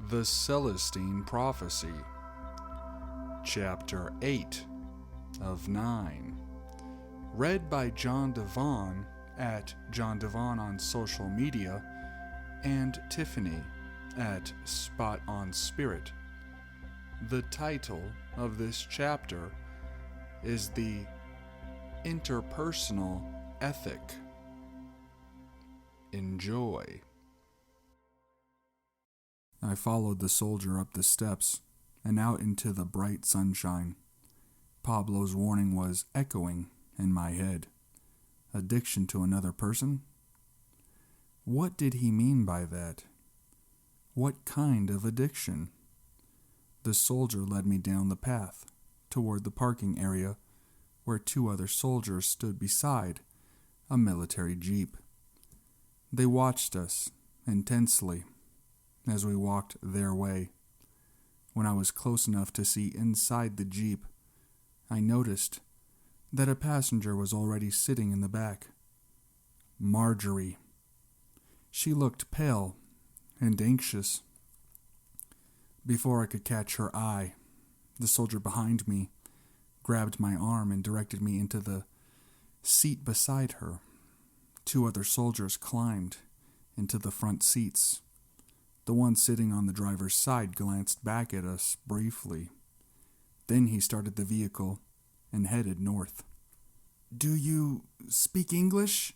The Celestine Prophecy, Chapter 8 of 9. Read by John Divon at John Divon on social media and Tiffany at Spot on Spirit. The title of this chapter is the Interpersonal Ethic. Enjoy. I followed the soldier up the steps and out into the bright sunshine. Pablo's warning was echoing in my head. Addiction to another person? What did he mean by that? What kind of addiction? The soldier led me down the path toward the parking area where two other soldiers stood beside a military jeep. They watched us intensely as we walked their way. When I was close enough to see inside the jeep, I noticed that a passenger was already sitting in the back. Marjorie. She looked pale and anxious. Before I could catch her eye, the soldier behind me grabbed my arm and directed me into the seat beside her. Two other soldiers climbed into the front seats. The one sitting on the driver's side glanced back at us briefly. Then he started the vehicle and headed north. "Do you speak English?"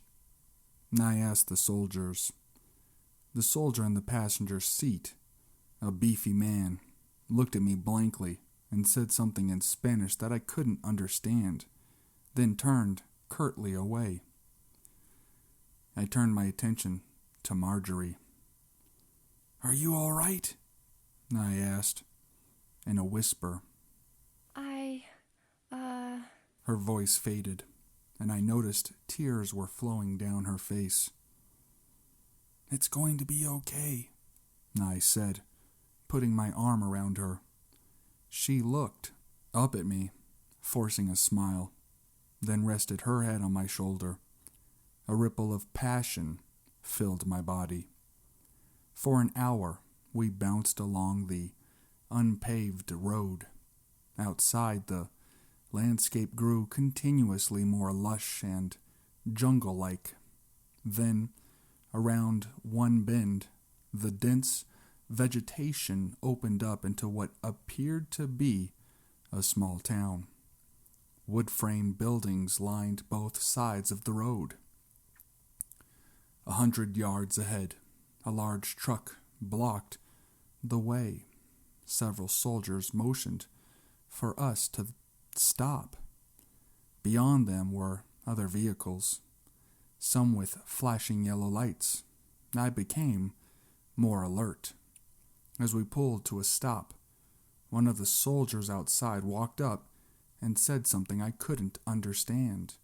I asked the soldiers. The soldier in the passenger seat, a beefy man, looked at me blankly and said something in Spanish that I couldn't understand, then turned curtly away. I turned my attention to Marjorie. "Are you all right?" I asked, in a whisper. Her voice faded, and I noticed tears were flowing down her face. "It's going to be okay," I said, putting my arm around her. She looked up at me, forcing a smile, then rested her head on my shoulder. A ripple of passion filled my body. For an hour, we bounced along the unpaved road. Outside, the landscape grew continuously more lush and jungle-like. Then, around one bend, the dense vegetation opened up into what appeared to be a small town. Wood-frame buildings lined both sides of the road. 100 yards ahead, a large truck blocked the way. Several soldiers motioned for us to stop. Beyond them were other vehicles, some with flashing yellow lights. I became more alert. As we pulled to a stop, one of the soldiers outside walked up and said something I couldn't understand.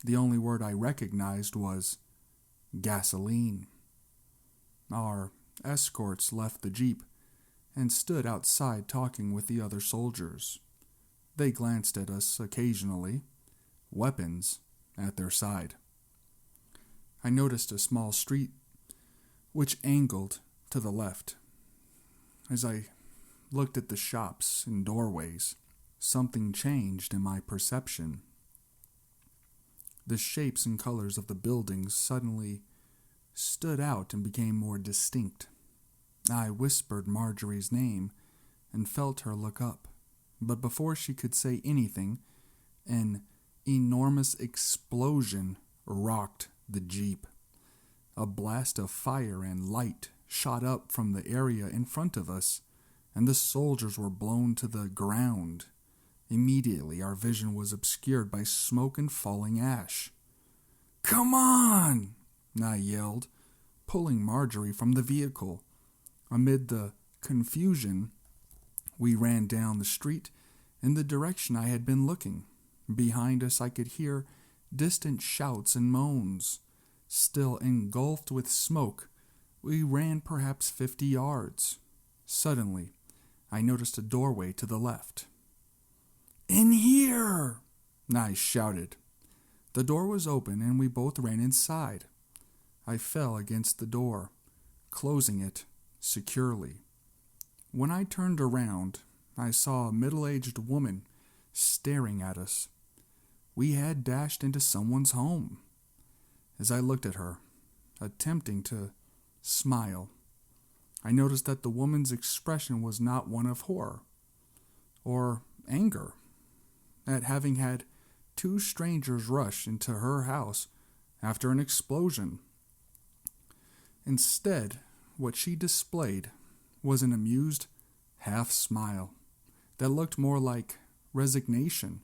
The only word I recognized was gasoline. Our escorts left the jeep and stood outside talking with the other soldiers. They glanced at us occasionally, weapons at their side. I noticed a small street which angled to the left. As I looked at the shops and doorways, something changed in my perception. The shapes and colors of the buildings suddenly stood out and became more distinct. I whispered Marjorie's name and felt her look up, but before she could say anything, an enormous explosion rocked the jeep. A blast of fire and light shot up from the area in front of us, and the soldiers were blown to the ground. Immediately, our vision was obscured by smoke and falling ash. "Come on!" I yelled, pulling Marjorie from the vehicle. Amid the confusion, we ran down the street in the direction I had been looking. Behind us, I could hear distant shouts and moans. Still engulfed with smoke, we ran perhaps 50 yards. Suddenly, I noticed a doorway to the left. "In here!" I shouted. The door was open and we both ran inside. I fell against the door, closing it securely. When I turned around, I saw a middle-aged woman staring at us. We had dashed into someone's home. As I looked at her, attempting to smile, I noticed that the woman's expression was not one of horror or anger at having had two strangers rush into her house after an explosion. Instead, what she displayed was an amused half smile that looked more like resignation,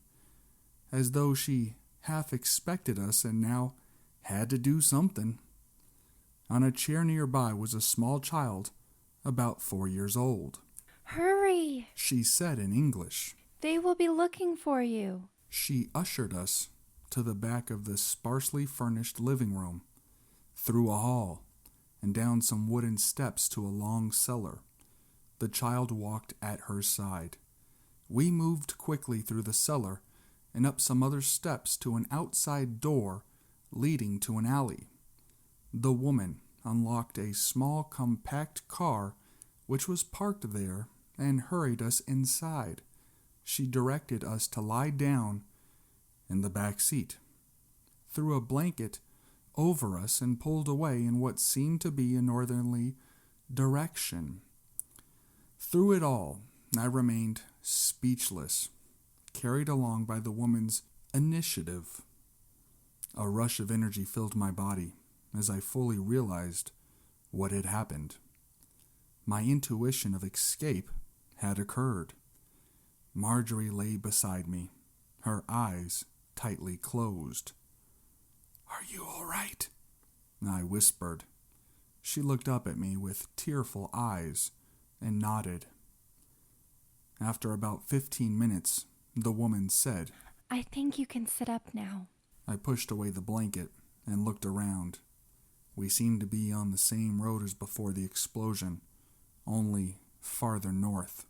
as though she half expected us and now had to do something. On a chair nearby was a small child about 4 years old. "Hurry," she said in English. "They will be looking for you." She ushered us to the back of the sparsely furnished living room, through a hall, and down some wooden steps to a long cellar. The child walked at her side. We moved quickly through the cellar and up some other steps to an outside door leading to an alley. The woman unlocked a small compact car which was parked there and hurried us inside. She directed us to lie down in the back seat, threw a blanket over us, and pulled away in what seemed to be a northerly direction. Through it all, I remained speechless, carried along by the woman's initiative. A rush of energy filled my body as I fully realized what had happened. My intuition of escape had occurred. Marjorie lay beside me, her eyes tightly closed. "Are you all right?" I whispered. She looked up at me with tearful eyes and nodded. After about 15 minutes, the woman said, "I think you can sit up now." I pushed away the blanket and looked around. We seemed to be on the same road as before the explosion, only farther north.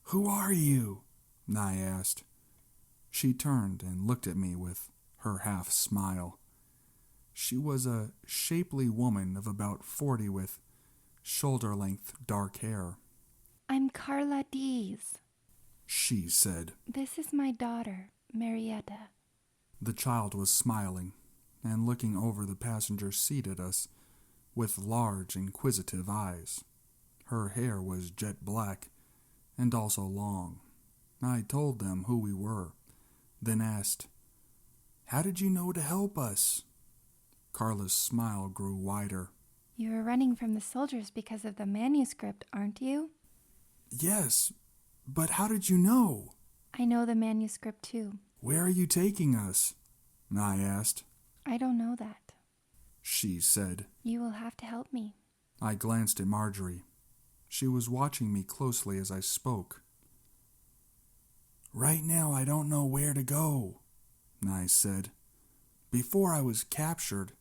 "Who are you?" I asked. She turned and looked at me with her half smile. She was a shapely woman of about 40 with shoulder-length dark hair. "I'm Carla Dees," she said. "This is my daughter, Marietta." The child was smiling and looking over the passenger seat at us with large, inquisitive eyes. Her hair was jet black and also long. I told them who we were, then asked, "How did you know to help us?" Carla's smile grew wider. "You were running from the soldiers because of the manuscript, aren't you?" "Yes, but how did you know?" "I know the manuscript too." "Where are you taking us?" I asked. "I don't know that." she said. "You will have to help me." I glanced at Marjorie. She was watching me closely as I spoke. "Right now I don't know where to go," I said. "Before I was captured,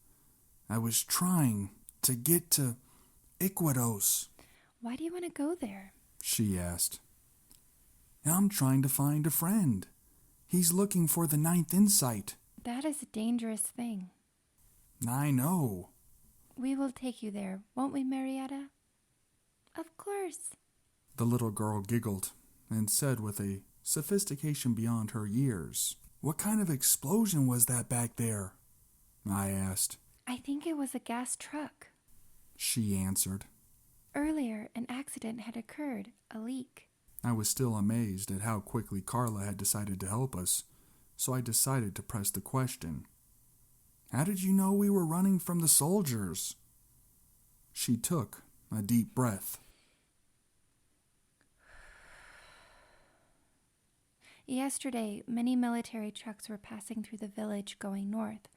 I was trying to get to Iquitos." "Why do you want to go there?" she asked. "I'm trying to find a friend. He's looking for the 9th insight." "That is a dangerous thing." "I know." "We will take you there, won't we, Marietta?" "Of course." The little girl giggled and said with a sophistication beyond her years, "What kind of explosion was that back there?" I asked. "I think it was a gas truck." She answered. "Earlier, an accident had occurred, a leak." I was still amazed at how quickly Carla had decided to help us, so I decided to press the question. "How did you know we were running from the soldiers?" She took a deep breath. "Yesterday, many military trucks were passing through the village going north.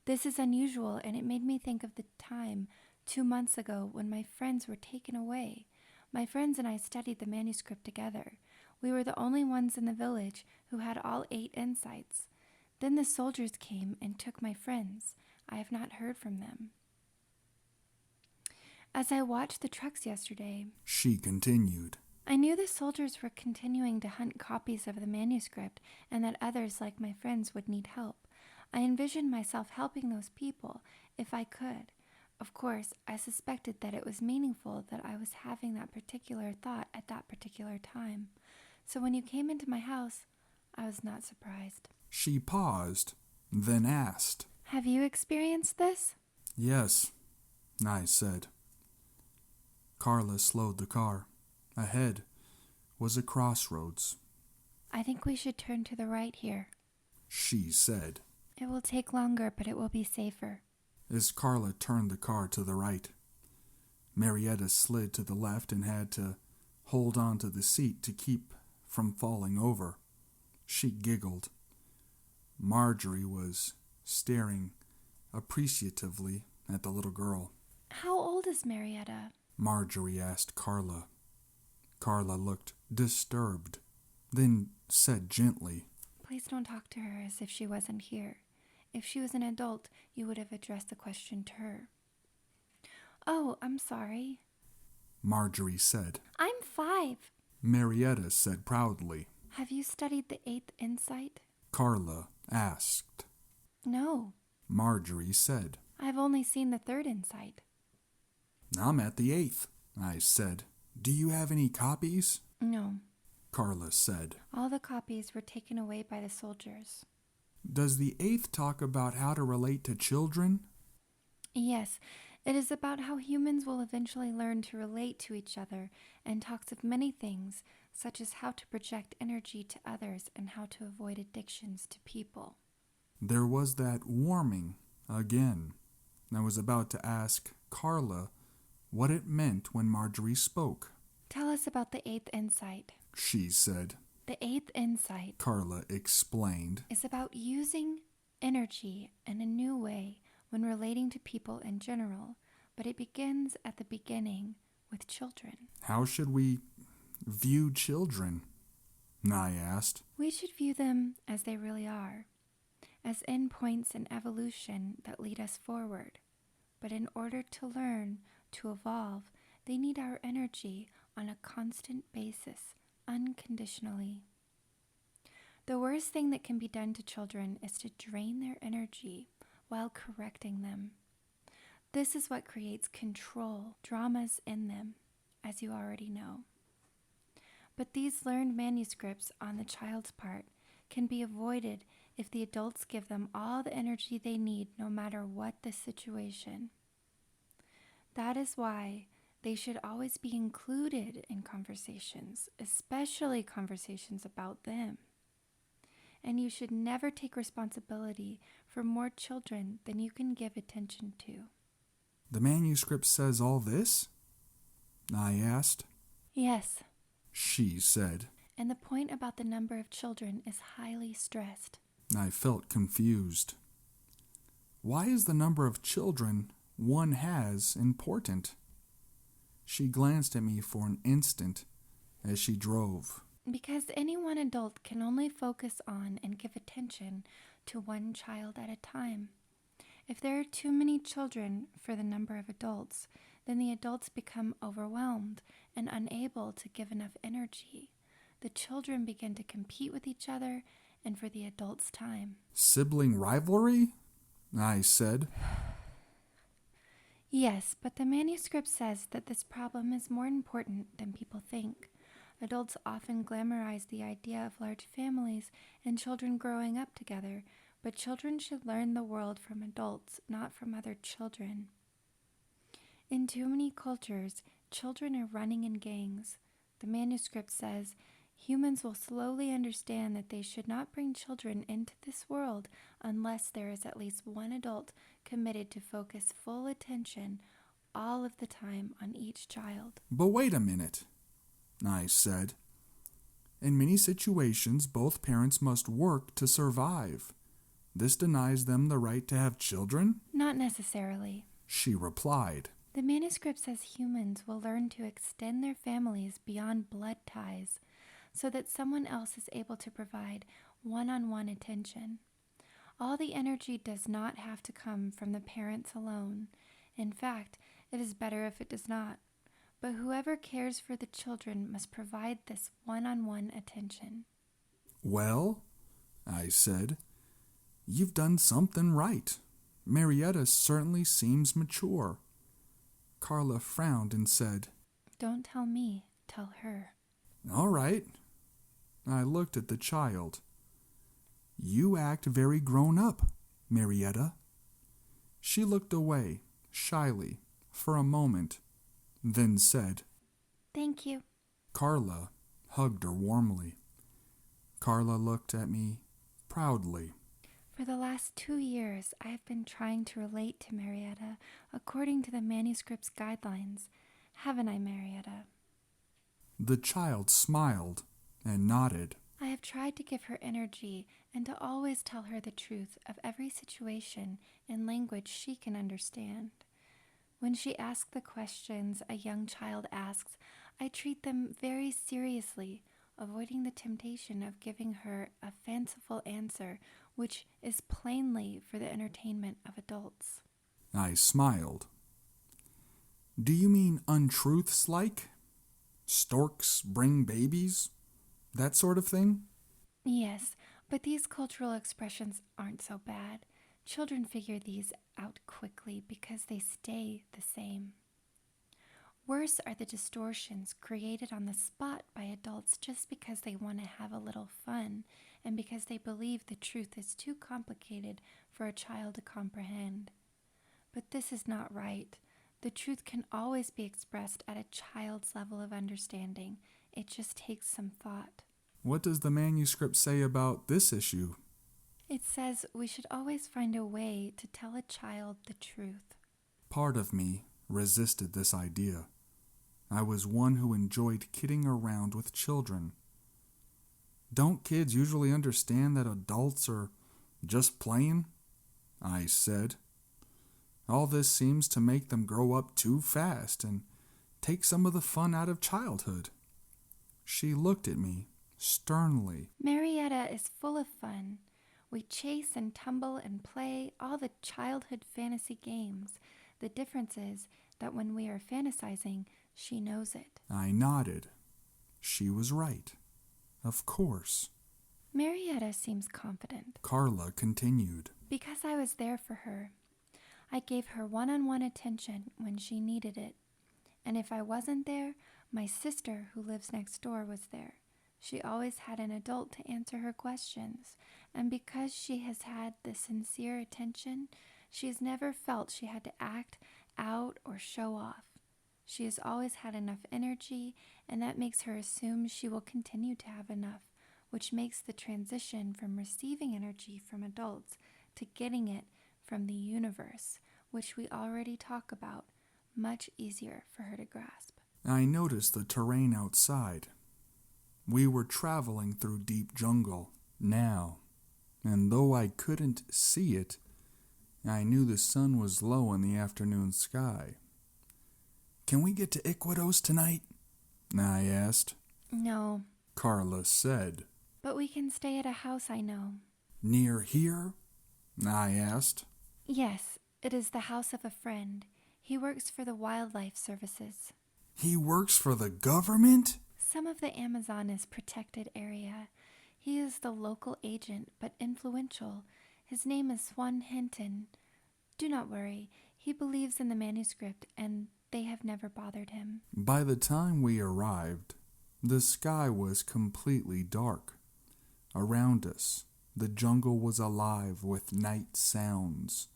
This is unusual, and it made me think of the time 2 months ago when my friends were taken away. My friends and I studied the manuscript together. We were the only ones in the village who had all 8 insights. Then the soldiers came and took my friends. I have not heard from them. As I watched the trucks yesterday," she continued, "I knew the soldiers were continuing to hunt copies of the manuscript and that others like my friends would need help. I envisioned myself helping those people if I could. Of course, I suspected that it was meaningful that I was having that particular thought at that particular time. So when you came into my house, I was not surprised. She paused, then asked. Have you experienced this? Yes, I said. Carla slowed the car. Ahead was a crossroads. I think we should turn to the right here. She said. It will take longer, but it will be safer. As Carla turned the car to the right, Marietta slid to the left and had to hold on to the seat to keep from falling over. She giggled. Marjorie was staring appreciatively at the little girl. How old is Marietta? Marjorie asked Carla. Carla looked disturbed, then said gently, Please don't talk to her as if she wasn't here. If she was an adult, you would have addressed the question to her. Oh, I'm sorry. Marjorie said. I'm 5. Marietta said proudly. Have you studied the 8th insight? Carla asked. No. Marjorie said. I've only seen the 3rd insight. I'm at the 8th, I said. Do you have any copies? No. Carla said. All the copies were taken away by the soldiers. Does the 8th talk about how to relate to children? Yes, it is about how humans will eventually learn to relate to each other and talks of many things, such as how to project energy to others and how to avoid addictions to people. There was that warming again. I was about to ask Carla what it meant when Marjorie spoke. Tell us about the 8th insight. She said. The 8th insight, Carla explained, is about using energy in a new way when relating to people in general, but it begins at the beginning with children. How should we view children? I asked. We should view them as they really are, as endpoints in evolution that lead us forward. But in order to learn, to evolve, they need our energy on a constant basis, unconditionally. The worst thing that can be done to children is to drain their energy while correcting them. This is what creates control, dramas in them, as you already know. But these learned manuscripts on the child's part can be avoided if the adults give them all the energy they need, no matter what the situation. That is why they should always be included in conversations, especially conversations about them. And you should never take responsibility for more children than you can give attention to. The manuscript says all this? I asked. Yes. She said. And the point about the number of children is highly stressed. I felt confused. Why is the number of children one has important? She glanced at me for an instant as she drove. Because any one adult can only focus on and give attention to one child at a time. If there are too many children for the number of adults, then the adults become overwhelmed and unable to give enough energy. The children begin to compete with each other and for the adults' time. Sibling rivalry? I said. Yes, but the manuscript says that this problem is more important than people think. Adults often glamorize the idea of large families and children growing up together, but children should learn the world from adults, not from other children. In too many cultures, children are running in gangs. The manuscript says humans will slowly understand that they should not bring children into this world unless there is at least one adult committed to focus full attention all of the time on each child. But wait a minute, I said. In many situations, both parents must work to survive. This denies them the right to have children? Not necessarily. She replied. The manuscript says humans will learn to extend their families beyond blood ties so that someone else is able to provide one-on-one attention. All the energy does not have to come from the parents alone. In fact, it is better if it does not. But whoever cares for the children must provide this one-on-one attention. Well, I said, you've done something right. Marietta certainly seems mature. Carla frowned and said, Don't tell me, tell her. All right. I looked at the child. You act very grown up, Marietta. She looked away, shyly, for a moment, then said, Thank you. Carla hugged her warmly. Carla looked at me proudly. For the last 2 years, I have been trying to relate to Marietta according to the manuscript's guidelines. Haven't I, Marietta? The child smiled and nodded. I have tried to give her energy and to always tell her the truth of every situation in language she can understand. When she asks the questions a young child asks, I treat them very seriously, avoiding the temptation of giving her a fanciful answer which is plainly for the entertainment of adults. I smiled. Do you mean untruths like? Storks bring babies? That sort of thing? Yes, but these cultural expressions aren't so bad. Children figure these out quickly because they stay the same. Worse are the distortions created on the spot by adults just because they want to have a little fun and because they believe the truth is too complicated for a child to comprehend. But this is not right. The truth can always be expressed at a child's level of understanding. It just takes some thought. What does the manuscript say about this issue? It says we should always find a way to tell a child the truth. Part of me resisted this idea. I was one who enjoyed kidding around with children. Don't kids usually understand that adults are just playing? I said. All this seems to make them grow up too fast and take some of the fun out of childhood. She looked at me sternly. Marietta is full of fun. We chase and tumble and play all the childhood fantasy games. The difference is that when we are fantasizing, she knows it. I nodded. She was right. Of course. Marietta seems confident. Carla continued. Because I was there for her. I gave her one-on-one attention when she needed it. And if I wasn't there, my sister, who lives next door, was there. She always had an adult to answer her questions. And because she has had the sincere attention, she has never felt she had to act out or show off. She has always had enough energy, and that makes her assume she will continue to have enough, which makes the transition from receiving energy from adults to getting it from the universe, which we already talk about, much easier for her to grasp. I noticed the terrain outside. We were traveling through deep jungle now, and though I couldn't see it, I knew the sun was low in the afternoon sky. Can we get to Iquitos tonight? I asked. No. Carla said. But we can stay at a house I know. Near here? I asked. Yes, it is the house of a friend. He works for the wildlife services. He works for the government? Some of the Amazon is protected area. He is the local agent, but influential. His name is Swan Hinton. Do not worry. He believes in the manuscript, and they have never bothered him. By the time we arrived, the sky was completely dark. Around us, the jungle was alive with night sounds.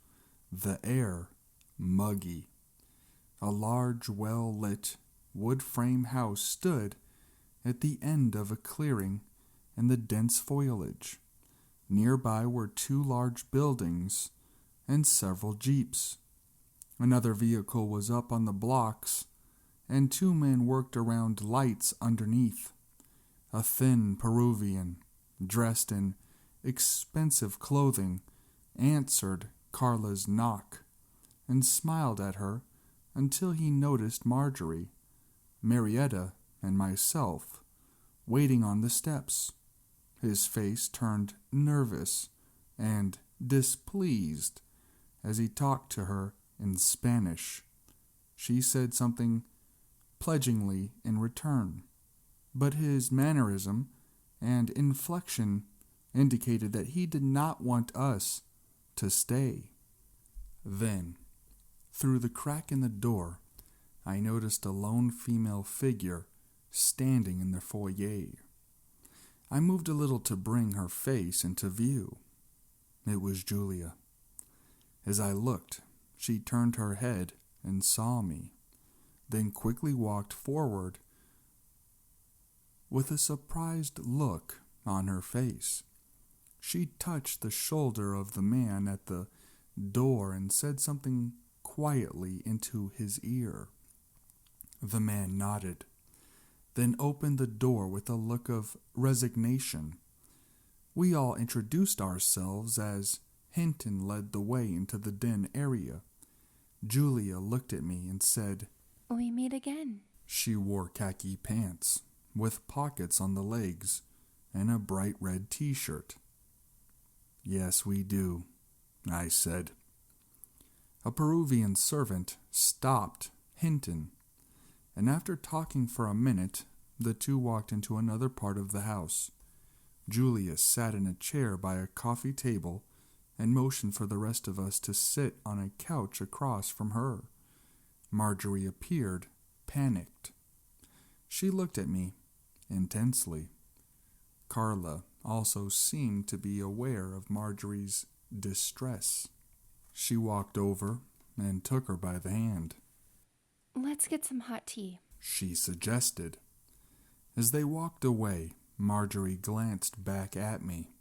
The air muggy. A large, well-lit, wood-frame house stood at the end of a clearing in the dense foliage. Nearby were 2 large buildings and several jeeps. Another vehicle was up on the blocks, and 2 men worked around lights underneath. A thin Peruvian, dressed in expensive clothing, answered Carla's knock and smiled at her until he noticed Marjorie, Marietta, and myself waiting on the steps. His face turned nervous and displeased as he talked to her in Spanish. She said something pledgingly in return, but his mannerism and inflection indicated that he did not want us to stay. Then, through the crack in the door, I noticed a lone female figure standing in the foyer. I moved a little to bring her face into view. It was Julia. As I looked, she turned her head and saw me, then quickly walked forward with a surprised look on her face. She touched the shoulder of the man at the door and said something quietly into his ear. The man nodded, then opened the door with a look of resignation. We all introduced ourselves as Hinton led the way into the den area. Julia looked at me and said, "We meet again." She wore khaki pants with pockets on the legs and a bright red t-shirt. "Yes, we do," I said. A Peruvian servant stopped Hinton, and after talking for a minute, the two walked into another part of the house. Julia sat in a chair by a coffee table and motioned for the rest of us to sit on a couch across from her. Marjorie appeared, panicked. She looked at me intensely. Carla also seemed to be aware of Marjorie's distress. She walked over and took her by the hand. "Let's get some hot tea," she suggested. As they walked away, Marjorie glanced back at me.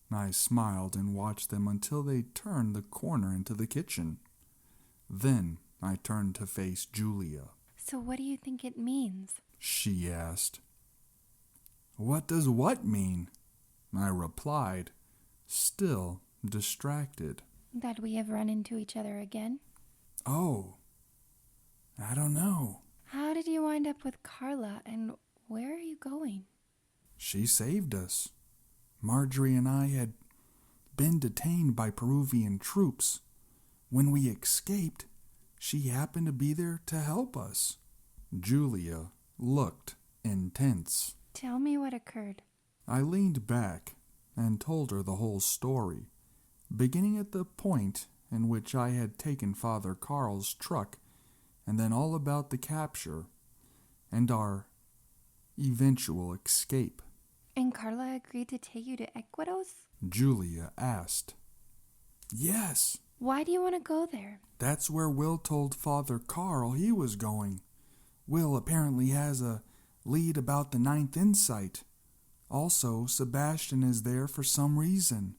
I smiled and watched them until they turned the corner into the kitchen. Then I turned to face Julia. "So what do you think it means?" she asked. "What does what mean?" I replied, still distracted. "That we have run into each other again." "Oh, I don't know." "How did you wind up with Carla, and where are you going?" "She saved us. Marjorie and I had been detained by Peruvian troops. When we escaped, she happened to be there to help us." Julia looked intense. "Tell me what occurred." I leaned back and told her the whole story, beginning at the point in which I had taken Father Carl's truck, and then all about the capture and our eventual escape. "And Carla agreed to take you to Ecuador?" Julia asked. "Yes." "Why do you want to go there?" "That's where Will told Father Carl he was going. Will apparently has a lead about the ninth insight. Also, Sebastian is there for some reason."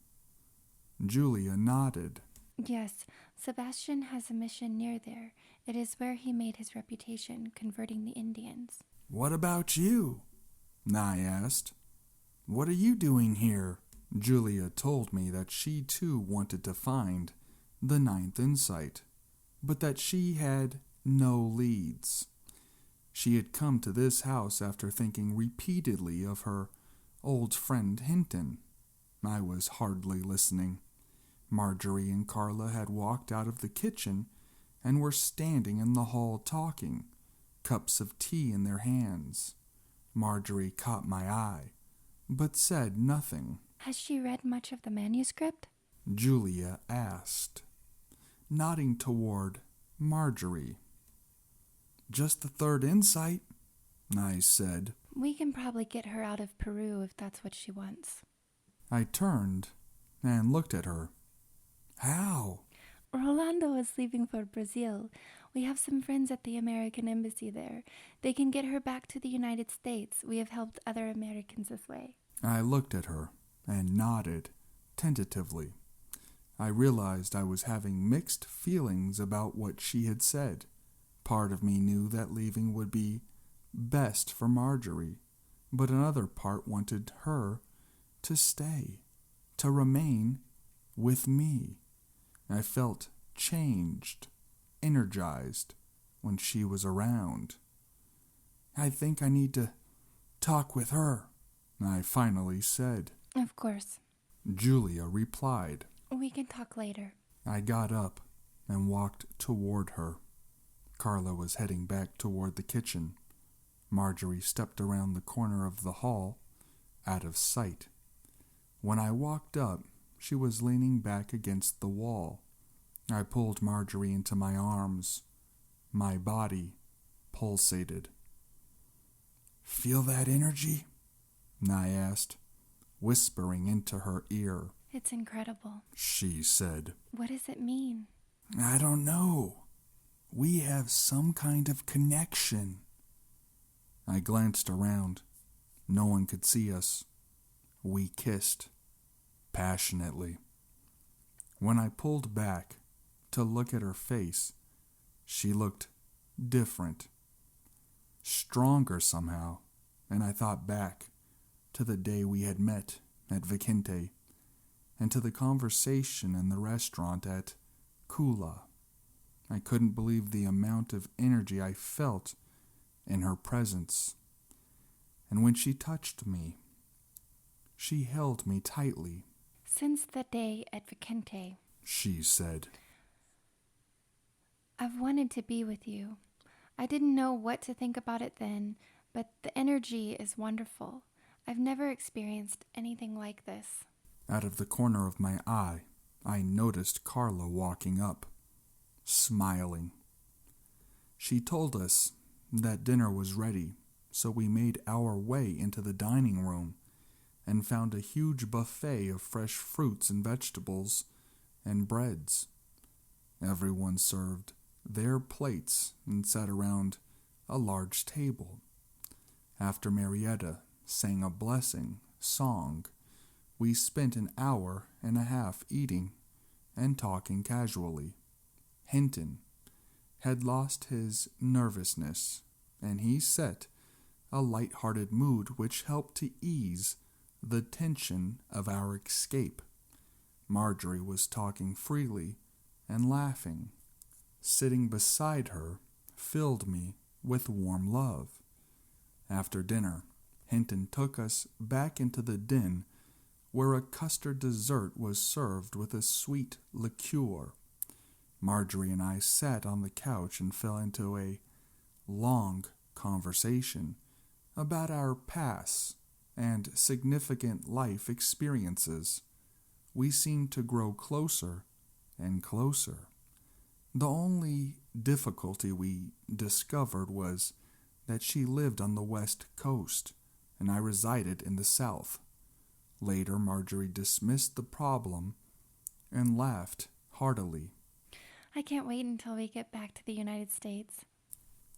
Julia nodded. "Yes, Sebastian has a mission near there. It is where he made his reputation, converting the Indians." "What about you?" I asked. "What are you doing here?" Julia told me that she too wanted to find the ninth insight, but that she had no leads. She had come to this house after thinking repeatedly of her old friend Hinton. I was hardly listening. Marjorie and Carla had walked out of the kitchen and were standing in the hall talking, cups of tea in their hands. Marjorie caught my eye, but said nothing. "Has she read much of the manuscript?" Julia asked, nodding toward Marjorie. "Just the third insight," I said. "We can probably get her out of Peru if that's what she wants." I turned and looked at her. "How?" "Rolando is leaving for Brazil. We have some friends at the American embassy there. They can get her back to the United States. We have helped other Americans this way." I looked at her and nodded tentatively. I realized I was having mixed feelings about what she had said. Part of me knew that leaving would be best for Marjorie, but another part wanted her to stay, to remain with me. I felt changed, energized when she was around. "I think I need to talk with her," I finally said. "Of course. Julia replied. We can talk later." I got up and walked toward her. Carla was heading back toward the kitchen. Marjorie stepped around the corner of the hall, out of sight. When I walked up, she was leaning back against the wall. I pulled Marjorie into my arms. My body pulsated. "Feel that energy?" I asked, whispering into her ear. It's incredible. She said, What does it mean? "I don't know. We have some kind of connection." I glanced around. No one could see us. We kissed, passionately. When I pulled back to look at her face, she looked different, stronger somehow, and I thought back to the day we had met at Vicente and to the conversation in the restaurant at Kula. I couldn't believe the amount of energy I felt in her presence. And when she touched me, she held me tightly. Since the day at Vicente, She said, I've wanted to be with you. I didn't know what to think about it then, but the energy is wonderful. I've never experienced anything like this. Out of the corner of my eye, I noticed Carla walking up, smiling. She told us that dinner was ready, so we made our way into the dining room and found a huge buffet of fresh fruits and vegetables and breads. Everyone served their plates and sat around a large table. After Marietta sang a blessing song, we spent an hour and a half eating and talking casually. Hinton had lost his nervousness, and he set a light-hearted mood which helped to ease the tension of our escape. Marjorie was talking freely and laughing. Sitting beside her filled me with warm love. After dinner, Hinton took us back into the den where a custard dessert was served with a sweet liqueur. Marjorie and I sat on the couch and fell into a long conversation about our past and significant life experiences. We seemed to grow closer and closer. The only difficulty we discovered was that she lived on the West Coast and I resided in the South. Later, Marjorie dismissed the problem and laughed heartily. I can't wait until we get back to the United States.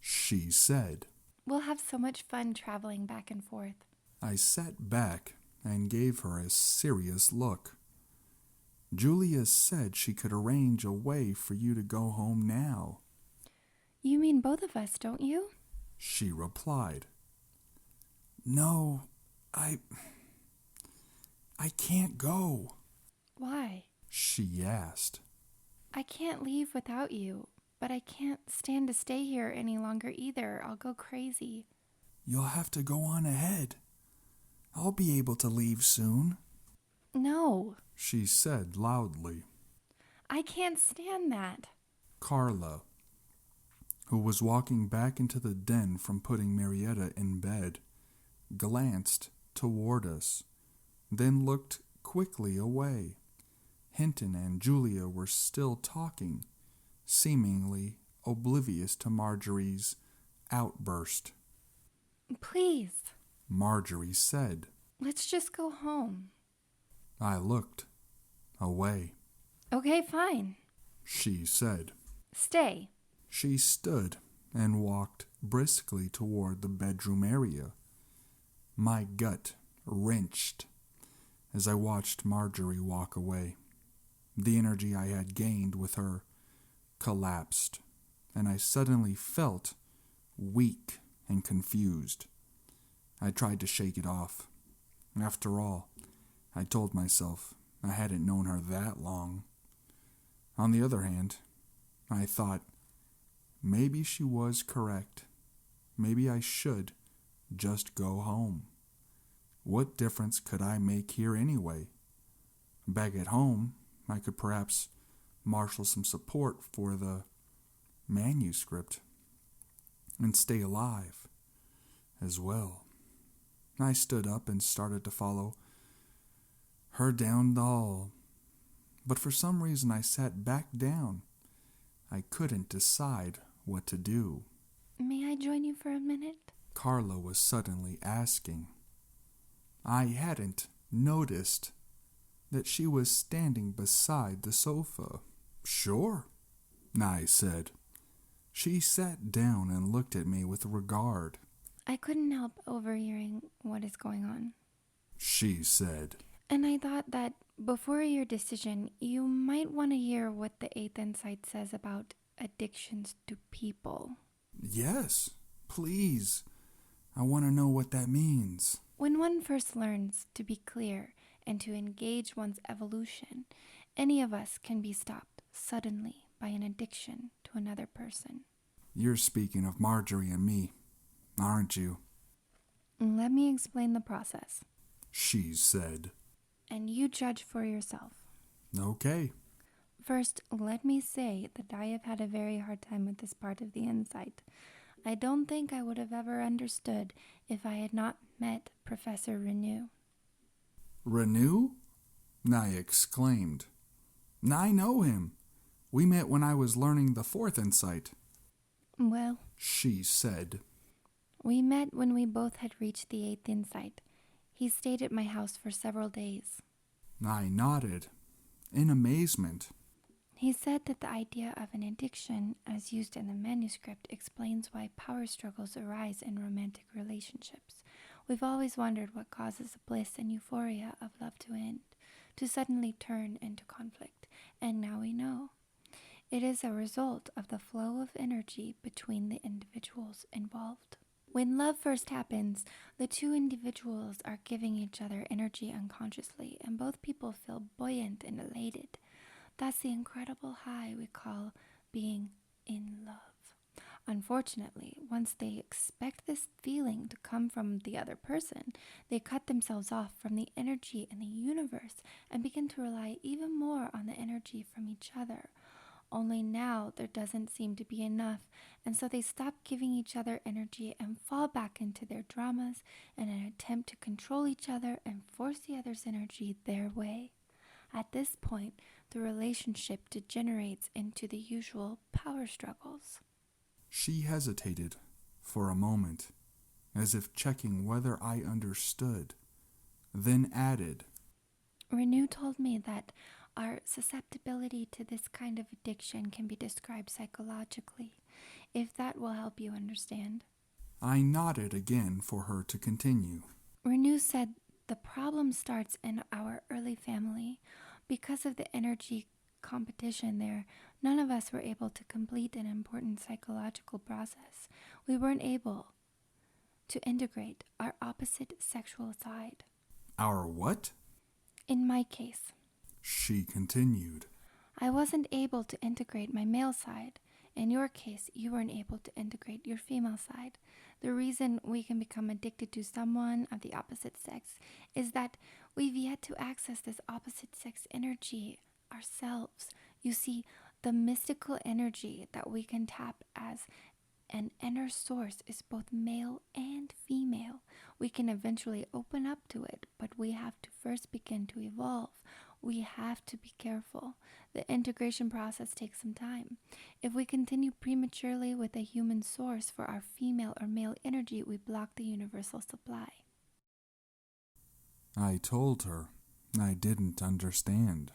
She said. We'll have so much fun traveling back and forth. I sat back and gave her a serious look. Julia said she could arrange a way for you to go home now. You mean both of us, don't you? She replied. No, I can't go. Why? She asked. I can't leave without you, but I can't stand to stay here any longer either. I'll go crazy. You'll have to go on ahead. I'll be able to leave soon. No. She said loudly. I can't stand that. Carla, who was walking back into the den from putting Marietta in bed, glanced toward us, then looked quickly away. Hinton and Julia were still talking, seemingly oblivious to Marjorie's outburst. Please. Marjorie said. Let's just go home. I looked away. Okay, fine. She said. Stay. She stood and walked briskly toward the bedroom area. My gut wrenched as I watched Marjorie walk away. The energy I had gained with her collapsed, and I suddenly felt weak and confused. I tried to shake it off. After all, I told myself I hadn't known her that long. On the other hand, I thought, maybe she was correct. Maybe I should just go home. What difference could I make here anyway? Back at home, I could perhaps marshal some support for the manuscript and stay alive as well. I stood up and started to follow her down the hall, but for some reason I sat back down. I couldn't decide what to do. May I join you for a minute? Carla was suddenly asking. I hadn't noticed that she was standing beside the sofa. Sure, I said. She sat down and looked at me with regard. I couldn't help overhearing what is going on. She said. And I thought that before your decision, you might want to hear what the Eighth Insight says about addictions to people. Yes, please. I want to know what that means. When one first learns to be clear and to engage one's evolution, any of us can be stopped suddenly by an addiction to another person. You're speaking of Marjorie and me, aren't you? Let me explain the process. She said. And you judge for yourself. Okay. First, let me say that I have had a very hard time with this part of the insight. I don't think I would have ever understood if I had not met Professor Renew. Renew? I exclaimed. I know him. We met when I was learning the fourth insight. Well, She said. We met when we both had reached the eighth insight. He stayed at my house for several days. I nodded, in amazement. He said that the idea of an addiction, as used in the manuscript, explains why power struggles arise in romantic relationships. We've always wondered what causes the bliss and euphoria of love to end, to suddenly turn into conflict, and now we know. It is a result of the flow of energy between the individuals involved. When love first happens, the two individuals are giving each other energy unconsciously, and both people feel buoyant and elated. That's the incredible high we call being in love. Unfortunately, once they expect this feeling to come from the other person, they cut themselves off from the energy in the universe and begin to rely even more on the energy from each other. Only now there doesn't seem to be enough, and so they stop giving each other energy and fall back into their dramas in an attempt to control each other and force the other's energy their way. At this point, the relationship degenerates into the usual power struggles. She hesitated for a moment, as if checking whether I understood, then added, Renew told me that our susceptibility to this kind of addiction can be described psychologically, if that will help you understand. I nodded again for her to continue. Renew said the problem starts in our early family. Because of the energy competition there, none of us were able to complete an important psychological process. We weren't able to integrate our opposite sexual side. Our what? In my case, She continued. I wasn't able to integrate my male side. In your case, you weren't able to integrate your female side. The reason we can become addicted to someone of the opposite sex is that we've yet to access this opposite sex energy ourselves. You see, the mystical energy that we can tap as an inner source is both male and female. We can eventually open up to it, but we have to first begin to evolve. We have to be careful. The integration process takes some time. If we continue prematurely with a human source for our female or male energy, we block the universal supply. I told her I didn't understand.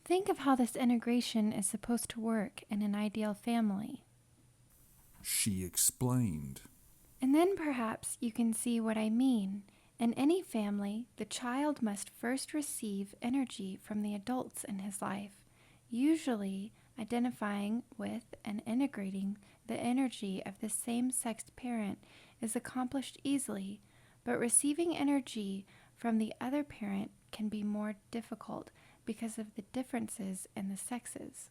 Think of how this integration is supposed to work in an ideal family. She explained. And then perhaps you can see what I mean. In any family, the child must first receive energy from the adults in his life, usually identifying with and integrating the energy of the same-sexed parent is accomplished easily, but receiving energy from the other parent can be more difficult because of the differences in the sexes.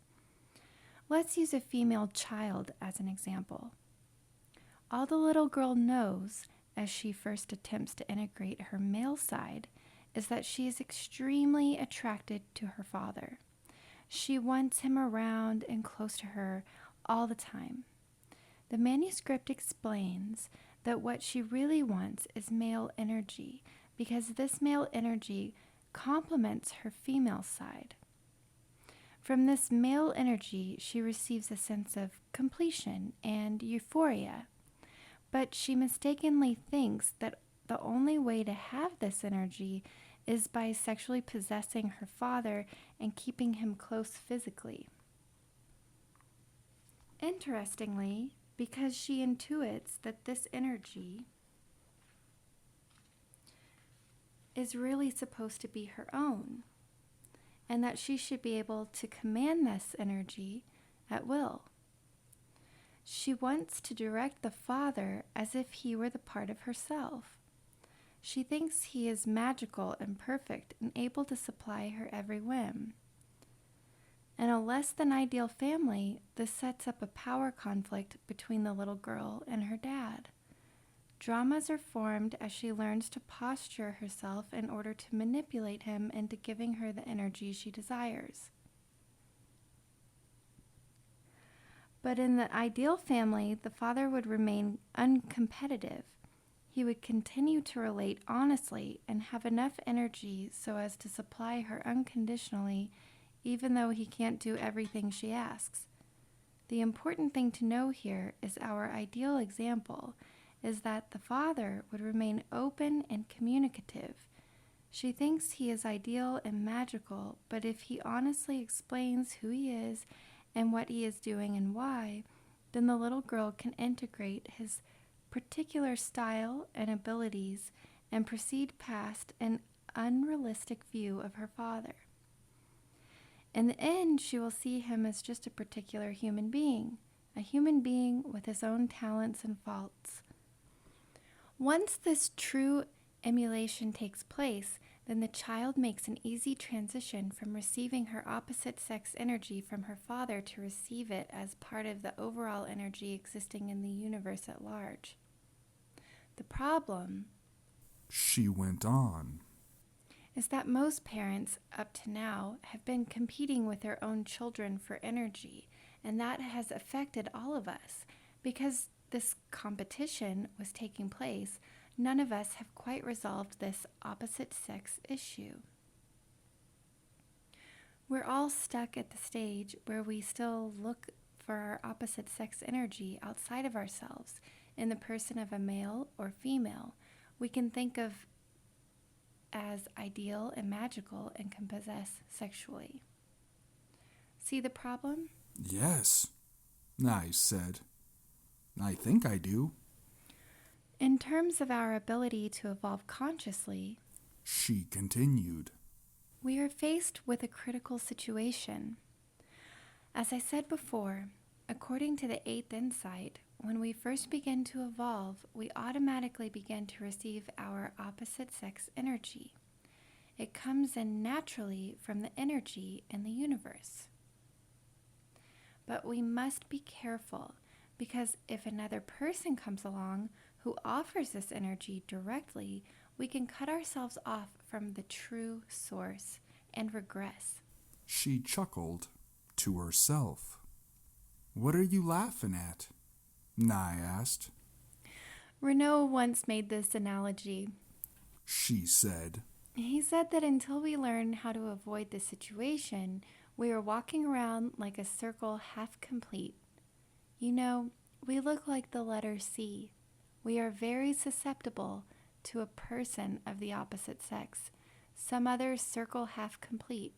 Let's use a female child as an example. All the little girl knows as she first attempts to integrate her male side is that she is extremely attracted to her father. She wants him around and close to her all the time. The manuscript explains that what she really wants is male energy because this male energy complements her female side. From this male energy, she receives a sense of completion and euphoria, but she mistakenly thinks that the only way to have this energy is by sexually possessing her father and keeping him close physically. Interestingly, because she intuits that this energy is really supposed to be her own, and that she should be able to command this energy at will. She wants to direct the father as if he were the part of herself. She thinks he is magical and perfect and able to supply her every whim. In a less than ideal family, this sets up a power conflict between the little girl and her dad. Dramas are formed as she learns to posture herself in order to manipulate him into giving her the energy she desires. But in the ideal family, the father would remain uncompetitive. He would continue to relate honestly and have enough energy so as to supply her unconditionally, even though he can't do everything she asks. The important thing to know here is our ideal example is that the father would remain open and communicative. She thinks he is ideal and magical, but if he honestly explains who he is and what he is doing and why, then the little girl can integrate his particular style and abilities and proceed past an unrealistic view of her father. In the end, she will see him as just a particular human being, a human being with his own talents and faults. Once this true emulation takes place, then the child makes an easy transition from receiving her opposite sex energy from her father to receive it as part of the overall energy existing in the universe at large. The problem, she went on, is that most parents up to now have been competing with their own children for energy, and that has affected all of us. Because this competition was taking place, none of us have quite resolved this opposite sex issue. We're all stuck at the stage where we still look for our opposite sex energy outside of ourselves in the person of a male or female. We can think of as ideal and magical and can possess sexually. See the problem? Yes, I said. I think I do. In terms of our ability to evolve consciously, she continued, we are faced with a critical situation. As I said before, according to the 8th insight, when we first begin to evolve, we automatically begin to receive our opposite sex energy. It comes in naturally from the energy in the universe. But we must be careful, because if another person comes along who offers this energy directly, we can cut ourselves off from the true source and regress. She chuckled to herself. What are you laughing at? I asked. Renaud once made this analogy. She said. He said that until we learn how to avoid the situation, we are walking around like a circle half complete. You know, we look like the letter C. We are very susceptible to a person of the opposite sex, some other circle half complete,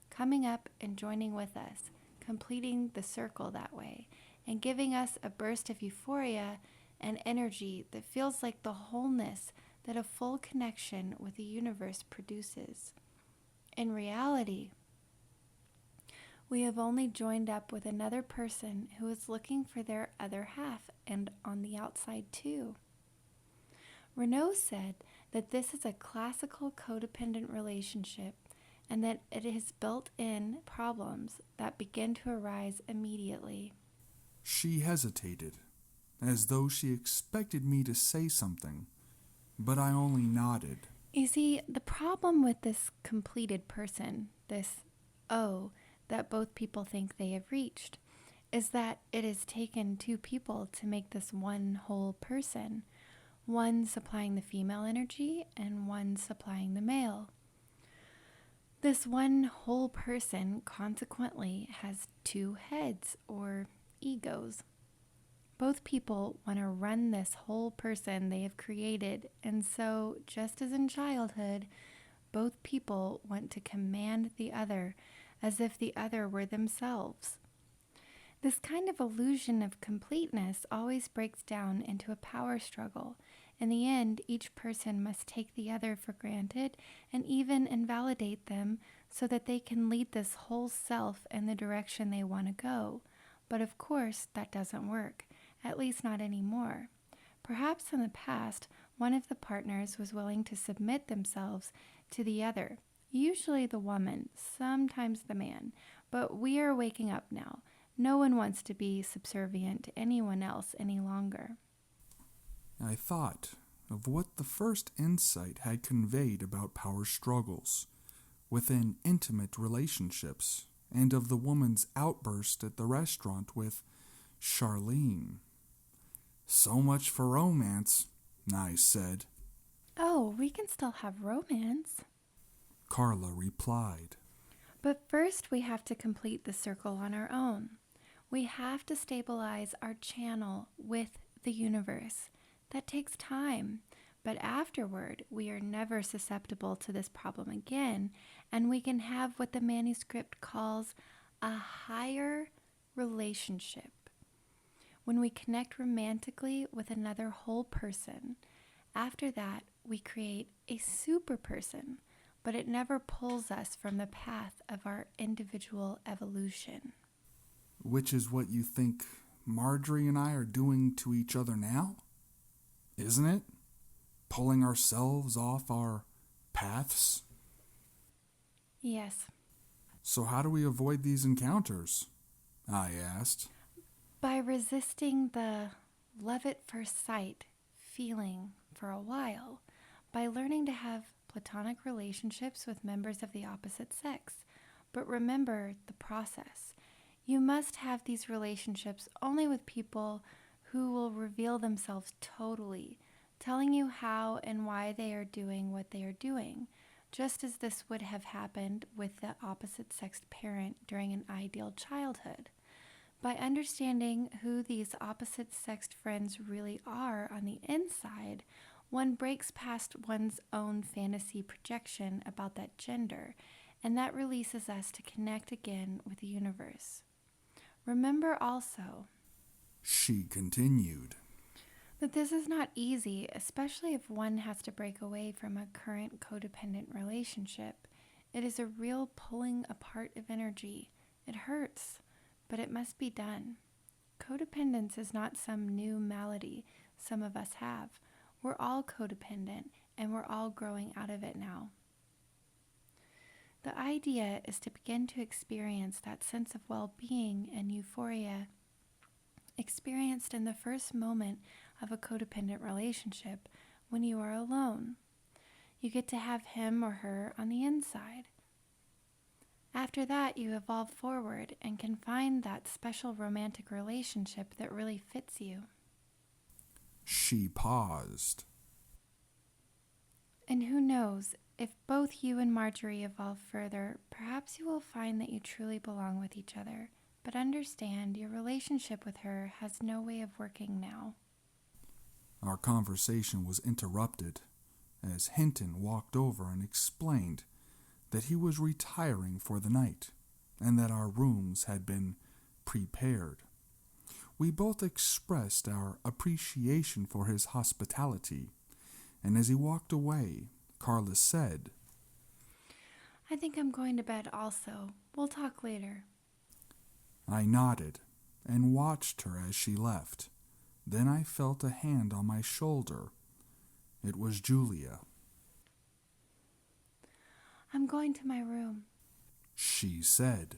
coming up and joining with us, completing the circle that way, and giving us a burst of euphoria and energy that feels like the wholeness that a full connection with the universe produces. In reality, we have only joined up with another person who is looking for their other half and on the outside too. Renaud said that this is a classical codependent relationship and that it has built-in problems that begin to arise immediately. She hesitated, as though she expected me to say something, but I only nodded. You see, the problem with this completed person, this O that both people think they have reached, is that it has taken two people to make this one whole person, one supplying the female energy and one supplying the male. This one whole person consequently has two heads or egos. Both people want to run this whole person they have created, and so, just as in childhood, both people want to command the other as if the other were themselves. This kind of illusion of completeness always breaks down into a power struggle. In the end, each person must take the other for granted and even invalidate them so that they can lead this whole self in the direction they want to go. But of course, that doesn't work, at least not anymore. Perhaps in the past, one of the partners was willing to submit themselves to the other, usually the woman, sometimes the man. But we are waking up now. No one wants to be subservient to anyone else any longer. I thought of what the first insight had conveyed about power struggles within intimate relationships, and of the woman's outburst at the restaurant with Charlene. So much for romance, I said. Oh, we can still have romance. Carla replied. But first we have to complete the circle on our own. We have to stabilize our channel with the universe. That takes time, but afterward we are never susceptible to this problem again, and we can have what the manuscript calls a higher relationship. When we connect romantically with another whole person, after that we create a super person, but it never pulls us from the path of our individual evolution. Which is what you think Marjorie and I are doing to each other now? Isn't it? Pulling ourselves off our paths? Yes. So how do we avoid these encounters? I asked. By resisting the love at first sight feeling for a while, by learning to have platonic relationships with members of the opposite sex. But remember the process. You must have these relationships only with people who will reveal themselves totally, telling you how and why they are doing what they are doing, just as this would have happened with the opposite-sexed parent during an ideal childhood. By understanding who these opposite-sexed friends really are on the inside, one breaks past one's own fantasy projection about that gender, and that releases us to connect again with the universe. Remember also, she continued, that this is not easy, especially if one has to break away from a current codependent relationship. It is a real pulling apart of energy. It hurts, but it must be done. Codependence is not some new malady some of us have. We're all codependent, and we're all growing out of it now. The idea is to begin to experience that sense of well-being and euphoria experienced in the first moment of a codependent relationship when you are alone. You get to have him or her on the inside. After that, you evolve forward and can find that special romantic relationship that really fits you. She paused. And who knows, if both you and Marjorie evolve further, perhaps you will find that you truly belong with each other. But understand, your relationship with her has no way of working now. Our conversation was interrupted as Hinton walked over and explained that he was retiring for the night and that our rooms had been prepared. We both expressed our appreciation for his hospitality, and as he walked away, Carla said, I think I'm going to bed also. We'll talk later. I nodded and watched her as she left. Then I felt a hand on my shoulder. It was Julia. I'm going to my room, she said.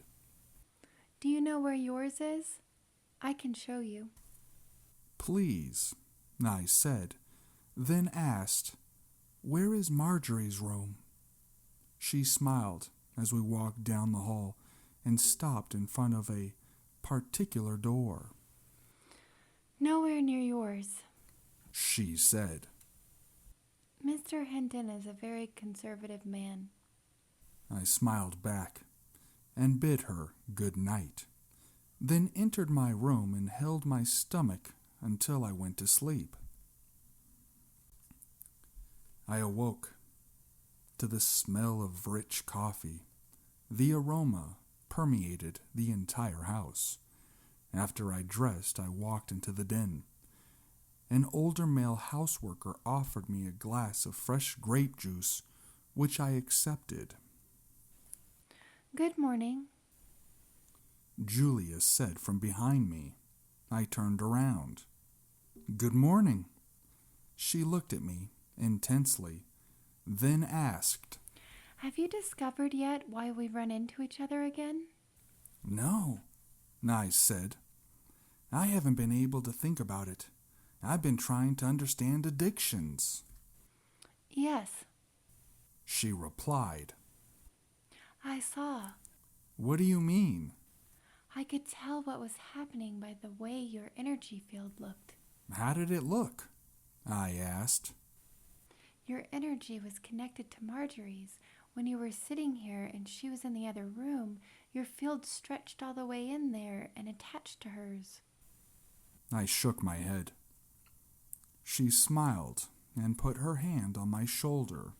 Do you know where yours is? I can show you. Please, I said, then asked, Where is Marjorie's room? She smiled as we walked down the hall and stopped in front of a particular door. Nowhere near yours. She said. Mr. Hinton is a very conservative man. I smiled back and bid her good night, then entered my room and held my stomach until I went to sleep. I awoke to the smell of rich coffee. The aroma permeated the entire house. After I dressed, I walked into the den. An older male houseworker offered me a glass of fresh grape juice, which I accepted. Good morning. Julia said from behind me. I turned around. Good morning. She looked at me intensely, then asked, Have you discovered yet why we run into each other again? No, I said. I haven't been able to think about it. I've been trying to understand addictions. Yes, She replied. I saw. What do you mean? I could tell what was happening by the way your energy field looked. How did it look? I asked. Your energy was connected to Marjorie's. When you were sitting here and she was in the other room, your field stretched all the way in there and attached to hers. I shook my head. She smiled and put her hand on my shoulder.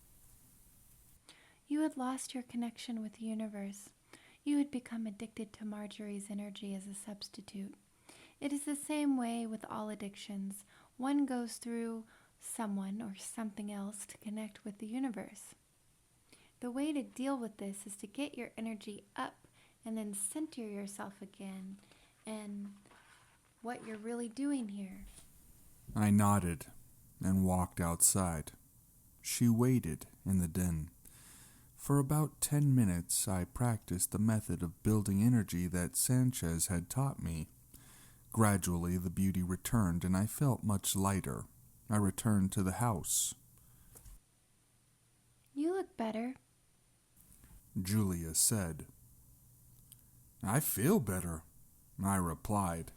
You had lost your connection with the universe. You had become addicted to Marjorie's energy as a substitute. It is the same way with all addictions. One goes through someone or something else to connect with the universe. The way to deal with this is to get your energy up and then center yourself again and what you're really doing here. I nodded and walked outside. She waited in the den. For about 10 minutes, I practiced the method of building energy that Sanchez had taught me. Gradually, the beauty returned, and I felt much lighter. I returned to the house. You look better. Julia said. I feel better, I replied.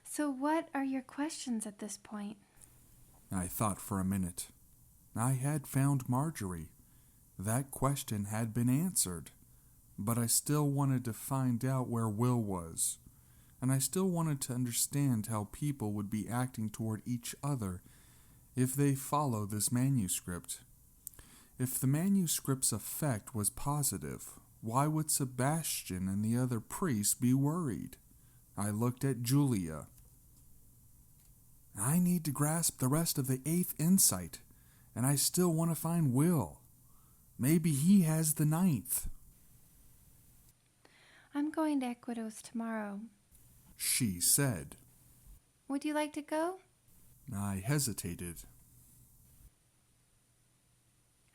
So what are your questions at this point? I thought for a minute. I had found Marjorie. That question had been answered, but I still wanted to find out where Will was, and I still wanted to understand how people would be acting toward each other if they follow this manuscript. If the manuscript's effect was positive, why would Sebastian and the other priests be worried? I looked at Julia. I need to grasp the rest of the 8th insight, and I still want to find Will. Maybe he has the 9th. I'm going to Equidos tomorrow. She said. Would you like to go? I hesitated.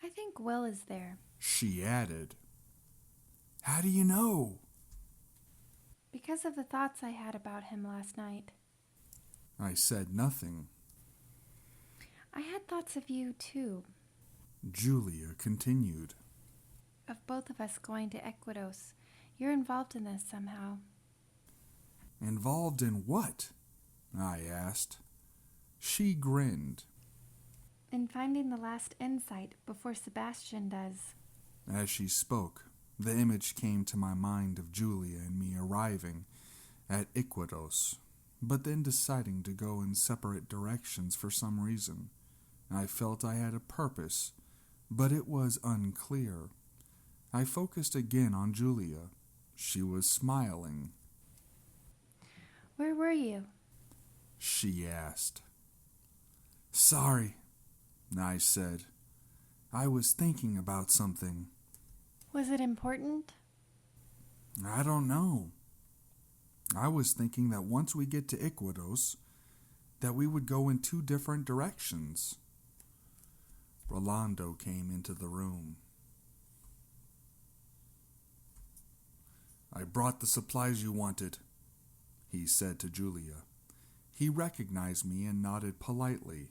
I think Will is there. She added. How do you know? Because of the thoughts I had about him last night. I said nothing. I had thoughts of you, too. Julia continued. Of both of us going to Equidos. You're involved in this somehow. Involved in what? I asked. She grinned. In finding the last insight before Sebastian does. As she spoke, the image came to my mind of Julia and me arriving at Iquitos, but then deciding to go in separate directions for some reason. I felt I had a purpose, but it was unclear. I focused again on Julia. She was smiling. Where were you? She asked. Sorry, I said. I was thinking about something. Was it important? I don't know. I was thinking that once we get to Iquitos, that we would go in 2 different directions. Rolando came into the room. I brought the supplies you wanted, he said to Julia. He recognized me and nodded politely.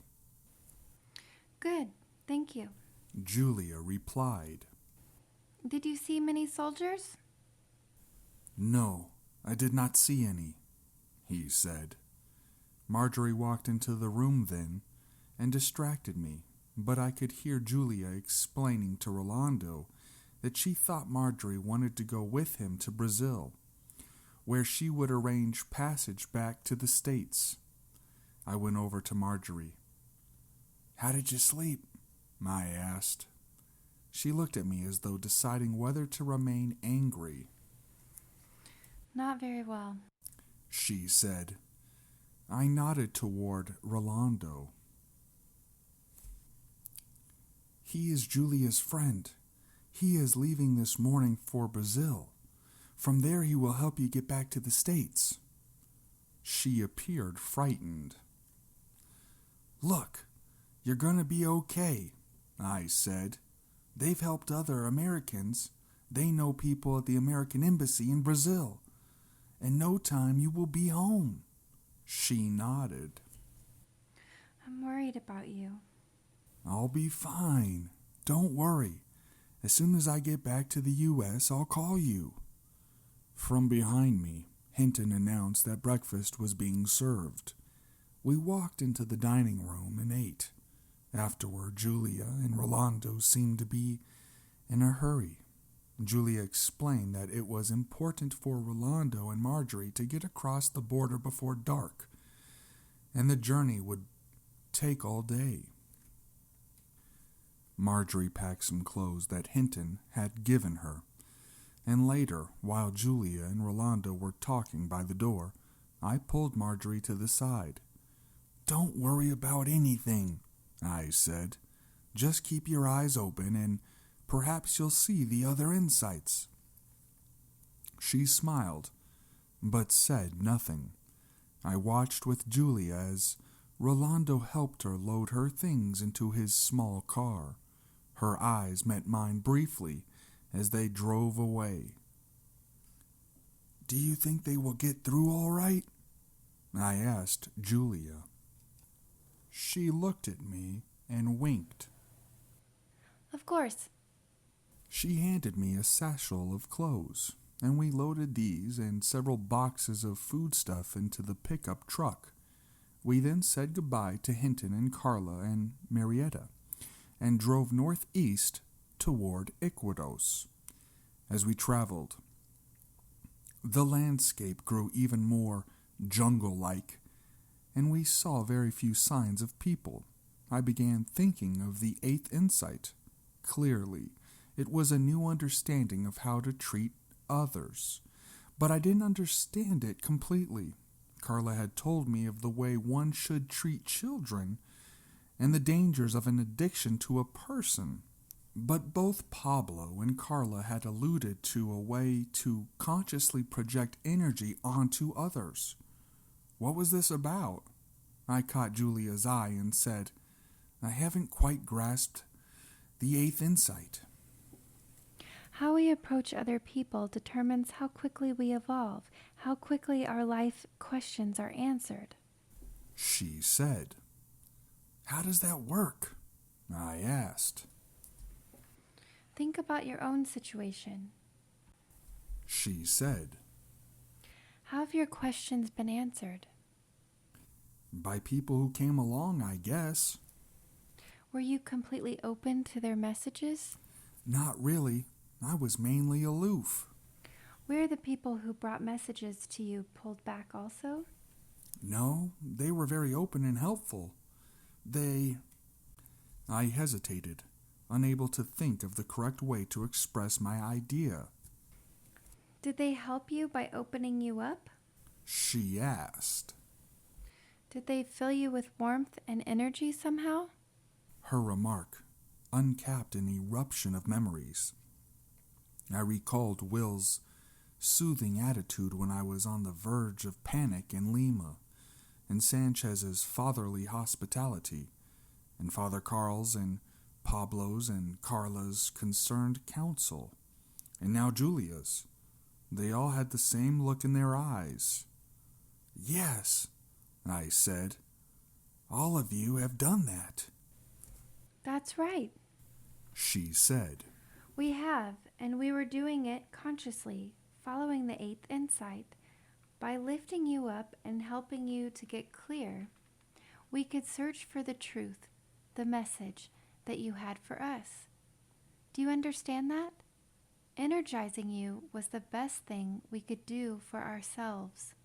Good, thank you. Julia replied. Did you see many soldiers? No, I did not see any, he said. Marjorie walked into the room then and distracted me. but I could hear Julia explaining to Rolando that she thought Marjorie wanted to go with him to Brazil, where she would arrange passage back to the States. I went over to Marjorie. "How did you sleep?" I asked. She looked at me as though deciding whether to remain angry. "Not very well," she said. I nodded toward Rolando. "He is Julia's friend. He is leaving this morning for Brazil. From there he will help you get back to the States." She appeared frightened. "Look, you're gonna be okay," I said. "They've helped other Americans. They know people at the American Embassy in Brazil. In no time you will be home." She nodded. "I'm worried about you." "I'll be fine. Don't worry. As soon as I get back to the U.S., I'll call you." From behind me, Hinton announced that breakfast was being served. We walked into the dining room and ate. Afterward, Julia and Rolando seemed to be in a hurry. Julia explained that it was important for Rolando and Marjorie to get across the border before dark, and the journey would take all day. Marjorie packed some clothes that Hinton had given her, and later, while Julia and Rolando were talking by the door, I pulled Marjorie to the side. "Don't worry about anything," I said. "Just keep your eyes open and perhaps you'll see the other insights." She smiled, but said nothing. I watched with Julia as Rolando helped her load her things into his small car. Her eyes met mine briefly as they drove away. "Do you think they will get through all right?" I asked Julia. She looked at me and winked. "Of course." She handed me a satchel of clothes, and we loaded these and several boxes of foodstuff into the pickup truck. We then said goodbye to Hinton and Carla and Marietta, and drove northeast toward Iquitos. As we traveled, the landscape grew even more jungle-like, and we saw very few signs of people. I began thinking of the eighth insight. Clearly, it was a new understanding of how to treat others, but I didn't understand it completely. Carla had told me of the way one should treat children and the dangers of an addiction to a person, but both Pablo and Carla had alluded to a way to consciously project energy onto others. What was this about? I caught Julia's eye and said, "I haven't quite grasped the eighth insight." "How we approach other people determines how quickly we evolve, how quickly our life questions are answered." She said. "How does that work?" I asked. "Think about your own situation. She said. How have your questions been answered? By people who came along, I guess. Were you completely open to their messages? Not really. I was mainly aloof. Were the people who brought messages to you pulled back also? No, they were very open and helpful. I hesitated, unable to think of the correct way to express my idea. Did they help you by opening you up? She asked. Did they fill you with warmth and energy somehow? Her remark uncapped an eruption of memories. I recalled Will's soothing attitude when I was on the verge of panic in Lima, and Sanchez's fatherly hospitality, and Father Carl's and Pablo's and Carla's concerned counsel, and now Julia's. They all had the same look in their eyes. "Yes," I said, "all of you have done that." That's right. She said. We have, and we were doing it consciously, following the eighth insight. By lifting you up and helping you to get clear, we could search for the truth, the message, that you had for us. Do you understand that? Energizing you was the best thing we could do for ourselves.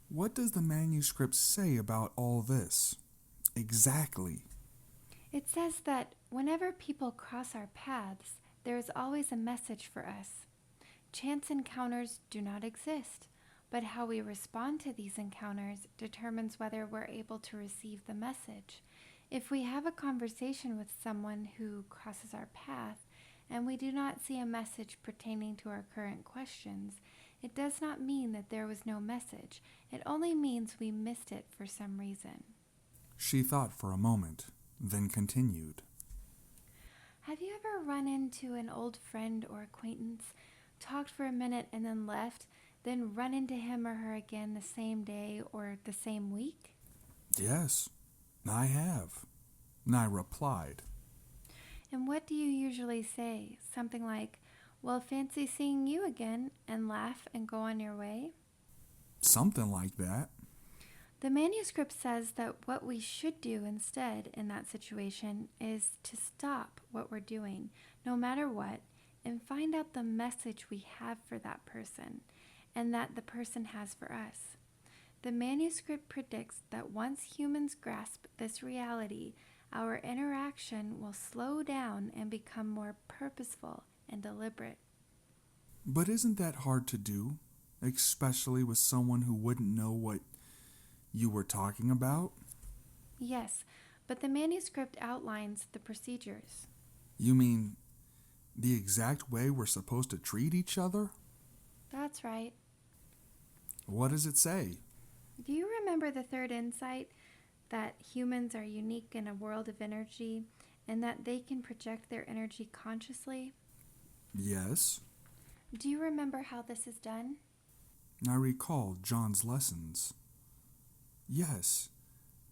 What does the manuscript say about all this? Exactly. It says that whenever people cross our paths, there is always a message for us. Chance encounters do not exist, but how we respond to these encounters determines whether we're able to receive the message. If we have a conversation with someone who crosses our path and we do not see a message pertaining to our current questions, it does not mean that there was no message. It only means we missed it for some reason. She thought for a moment, then continued. Have you ever run into an old friend or acquaintance, talked for a minute and then left, then run into him or her again the same day or the same week? Yes, I have. I replied. And what do you usually say? Something like, well, fancy seeing you again, and laugh and go on your way? Something like that. The manuscript says that what we should do instead in that situation is to stop what we're doing, no matter what, and find out the message we have for that person and that the person has for us. The manuscript predicts that once humans grasp this reality, our interaction will slow down and become more purposeful and deliberate. But isn't that hard to do, especially with someone who wouldn't know what you were talking about? Yes, but the manuscript outlines the procedures. You mean the exact way we're supposed to treat each other? That's right. What does it say? Do you remember the third insight, that humans are unique in a world of energy and that they can project their energy consciously? Yes. Do you remember how this is done? I recall John's lessons. Yes,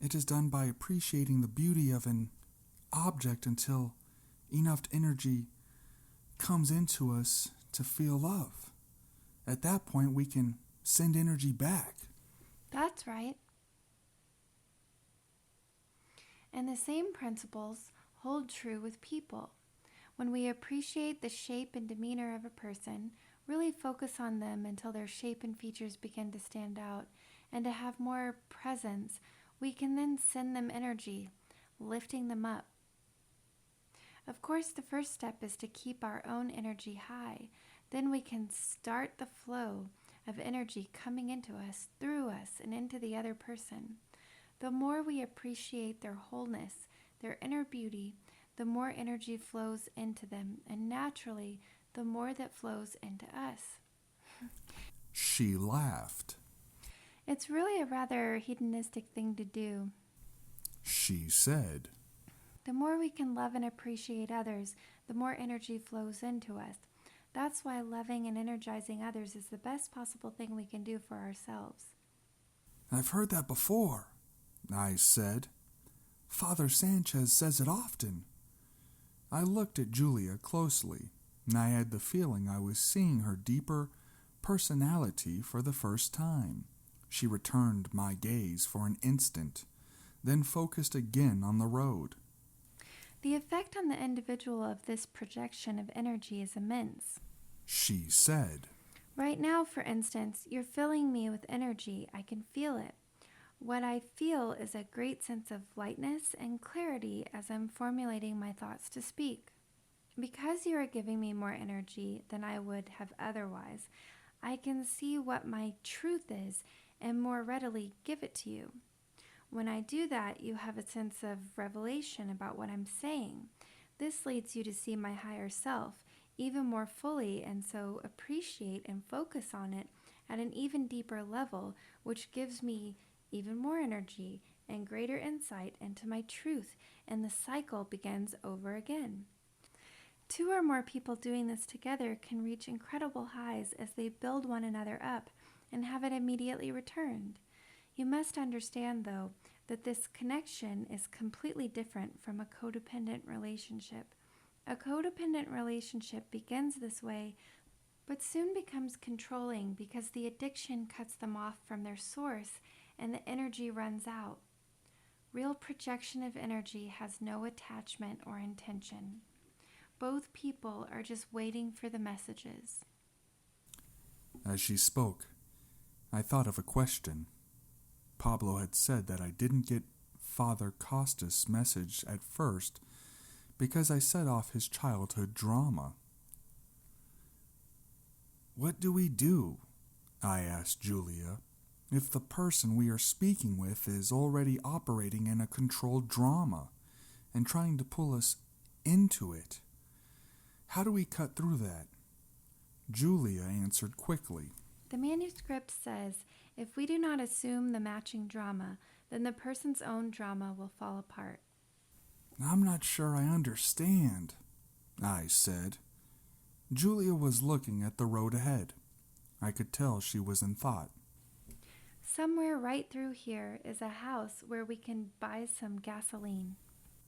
it is done by appreciating the beauty of an object until enough energy comes into us to feel love. At that point, we can send energy back. That's right. And the same principles hold true with people. When we appreciate the shape and demeanor of a person, really focus on them until their shape and features begin to stand out and to have more presence, we can then send them energy, lifting them up. Of course, the first step is to keep our own energy high. Then we can start the flow of energy coming into us, through us, and into the other person. The more we appreciate their wholeness, their inner beauty, the more energy flows into them, and naturally, the more that flows into us. She laughed. It's really a rather hedonistic thing to do. She said. The more we can love and appreciate others, the more energy flows into us. That's why loving and energizing others is the best possible thing we can do for ourselves. I've heard that before, I said. Father Sanchez says it often. I looked at Julia closely, and I had the feeling I was seeing her deeper personality for the first time. She returned my gaze for an instant, then focused again on the road. The effect on the individual of this projection of energy is immense, She said. Right now, for instance, you're filling me with energy. I can feel it. What I feel is a great sense of lightness and clarity as I'm formulating my thoughts to speak. Because you are giving me more energy than I would have otherwise, I can see what my truth is and more readily give it to you. When I do that, you have a sense of revelation about what I'm saying. This leads you to see my higher self even more fully, and so appreciate and focus on it at an even deeper level, which gives me even more energy and greater insight into my truth, and the cycle begins over again. 2 or more people doing this together can reach incredible highs as they build one another up and have it immediately returned. You must understand, though, that this connection is completely different from a codependent relationship. A codependent relationship begins this way, but soon becomes controlling because the addiction cuts them off from their source and the energy runs out. Real projection of energy has no attachment or intention. Both people are just waiting for the messages. As she spoke, I thought of a question. Pablo had said that I didn't get Father Costas' message at first because I set off his childhood drama. What do we do, I asked Julia, if the person we are speaking with is already operating in a controlled drama and trying to pull us into it? How do we cut through that? Julia answered quickly. The manuscript says if we do not assume the matching drama, then the person's own drama will fall apart. I'm not sure I understand, I said. Julia was looking at the road ahead. I could tell she was in thought. Somewhere right through here is a house where we can buy some gasoline.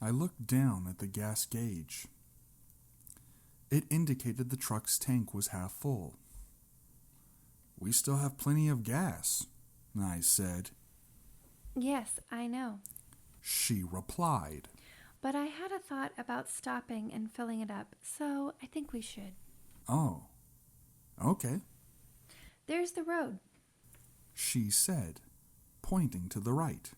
I looked down at the gas gauge. It indicated the truck's tank was half full. We still have plenty of gas, I said. Yes, I know. She replied. But I had a thought about stopping and filling it up, so I think we should. Oh, okay, There's the road. she said, pointing to the right.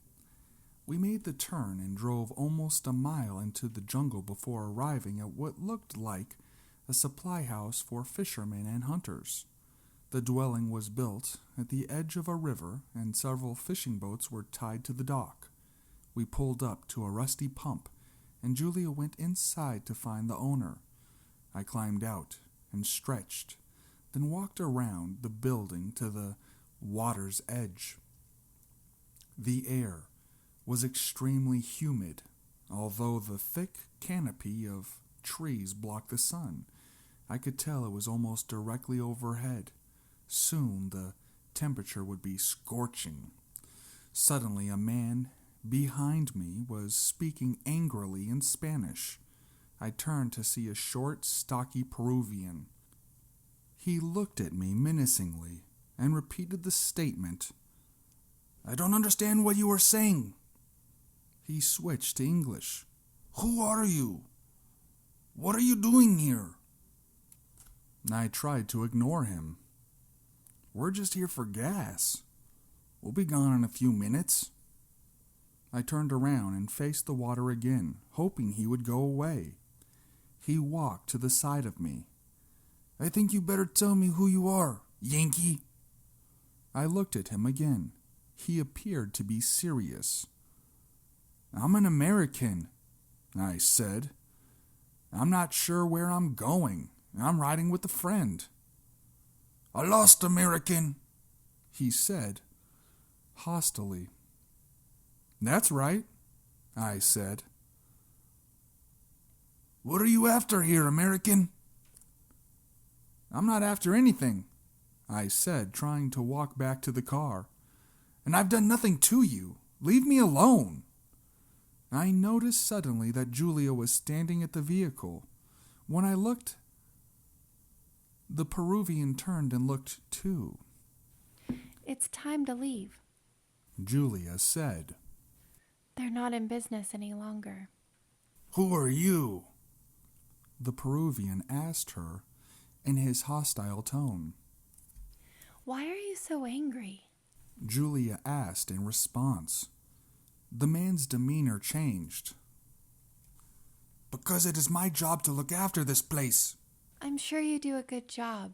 We made the turn and drove almost a mile into the jungle before arriving at what looked like a supply house for fishermen and hunters. The dwelling was built at the edge of a river, and several fishing boats were tied to the dock. We pulled up to a rusty pump, and Julia went inside to find the owner. I climbed out and stretched, then walked around the building to the water's edge. The air was extremely humid, although the thick canopy of trees blocked the sun. I could tell it was almost directly overhead. Soon the temperature would be scorching. Suddenly a man behind me was speaking angrily in Spanish. I turned to see a short, stocky Peruvian. He looked at me menacingly and repeated the statement. I don't understand what you are saying. He switched to English. Who are you? What are you doing here? I tried to ignore him. We're just here for gas. We'll be gone in a few minutes. I turned around and faced the water again, hoping he would go away. He walked to the side of me. I think you better tell me who you are, Yankee. I looked at him again. He appeared to be serious. I'm an American, I said. I'm not sure where I'm going. I'm riding with a friend. A lost American, he said, hostilely. That's right, I said. What are you after here, American? I'm not after anything, I said, trying to walk back to the car. And I've done nothing to you. Leave me alone. I noticed suddenly that Julia was standing at the vehicle. When I looked, the Peruvian turned and looked too. It's time to leave. Julia said. They're not in business any longer. Who are you? The Peruvian asked her in his hostile tone. Why are you so angry? Julia asked in response. The man's demeanor changed. Because it is my job to look after this place. I'm sure you do a good job,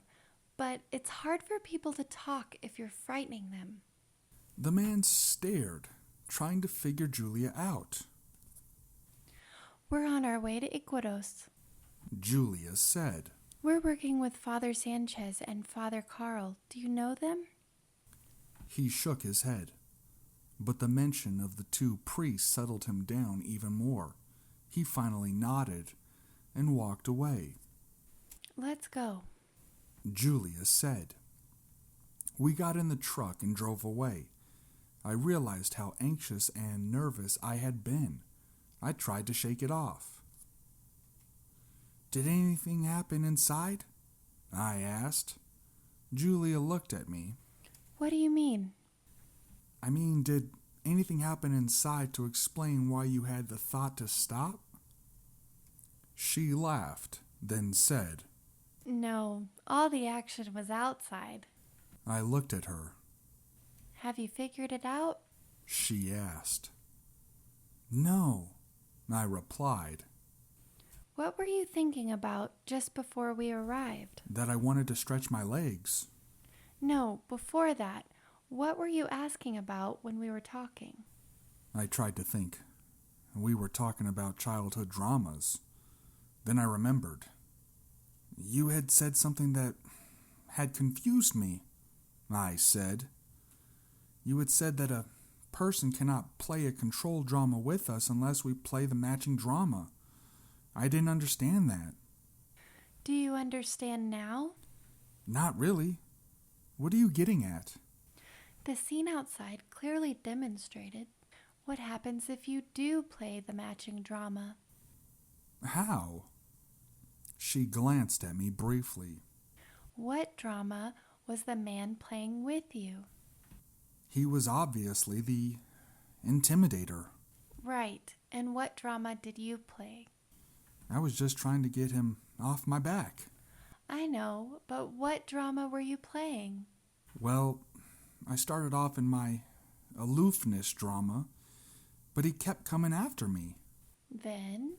but it's hard for people to talk if you're frightening them. The man stared, trying to figure Julia out. We're on our way to Iquitos. Julia said. We're working with Father Sanchez and Father Carl. Do you know them? He shook his head, but the mention of the two priests settled him down even more. He finally nodded and walked away. Let's go, Julia said. We got in the truck and drove away. I realized how anxious and nervous I had been. I tried to shake it off. Did anything happen inside? I asked. Julia looked at me. What do you mean? I mean, did anything happen inside to explain why you had the thought to stop? She laughed, then said, No, all the action was outside. I looked at her. Have you figured it out? She asked. No, I replied. What were you thinking about just before we arrived? That I wanted to stretch my legs. No, before that. What were you asking about when we were talking? I tried to think. We were talking about childhood dramas. Then I remembered. You had said something that had confused me, I said. You had said that a person cannot play a control drama with us unless we play the matching drama. I didn't understand that. Do you understand now? Not really. What are you getting at? The scene outside clearly demonstrated what happens if you do play the matching drama. How? She glanced at me briefly. What drama was the man playing with you? He was obviously the intimidator. Right, and what drama did you play? I was just trying to get him off my back. I know, but what drama were you playing? Well, I started off in my aloofness drama, but he kept coming after me. Then?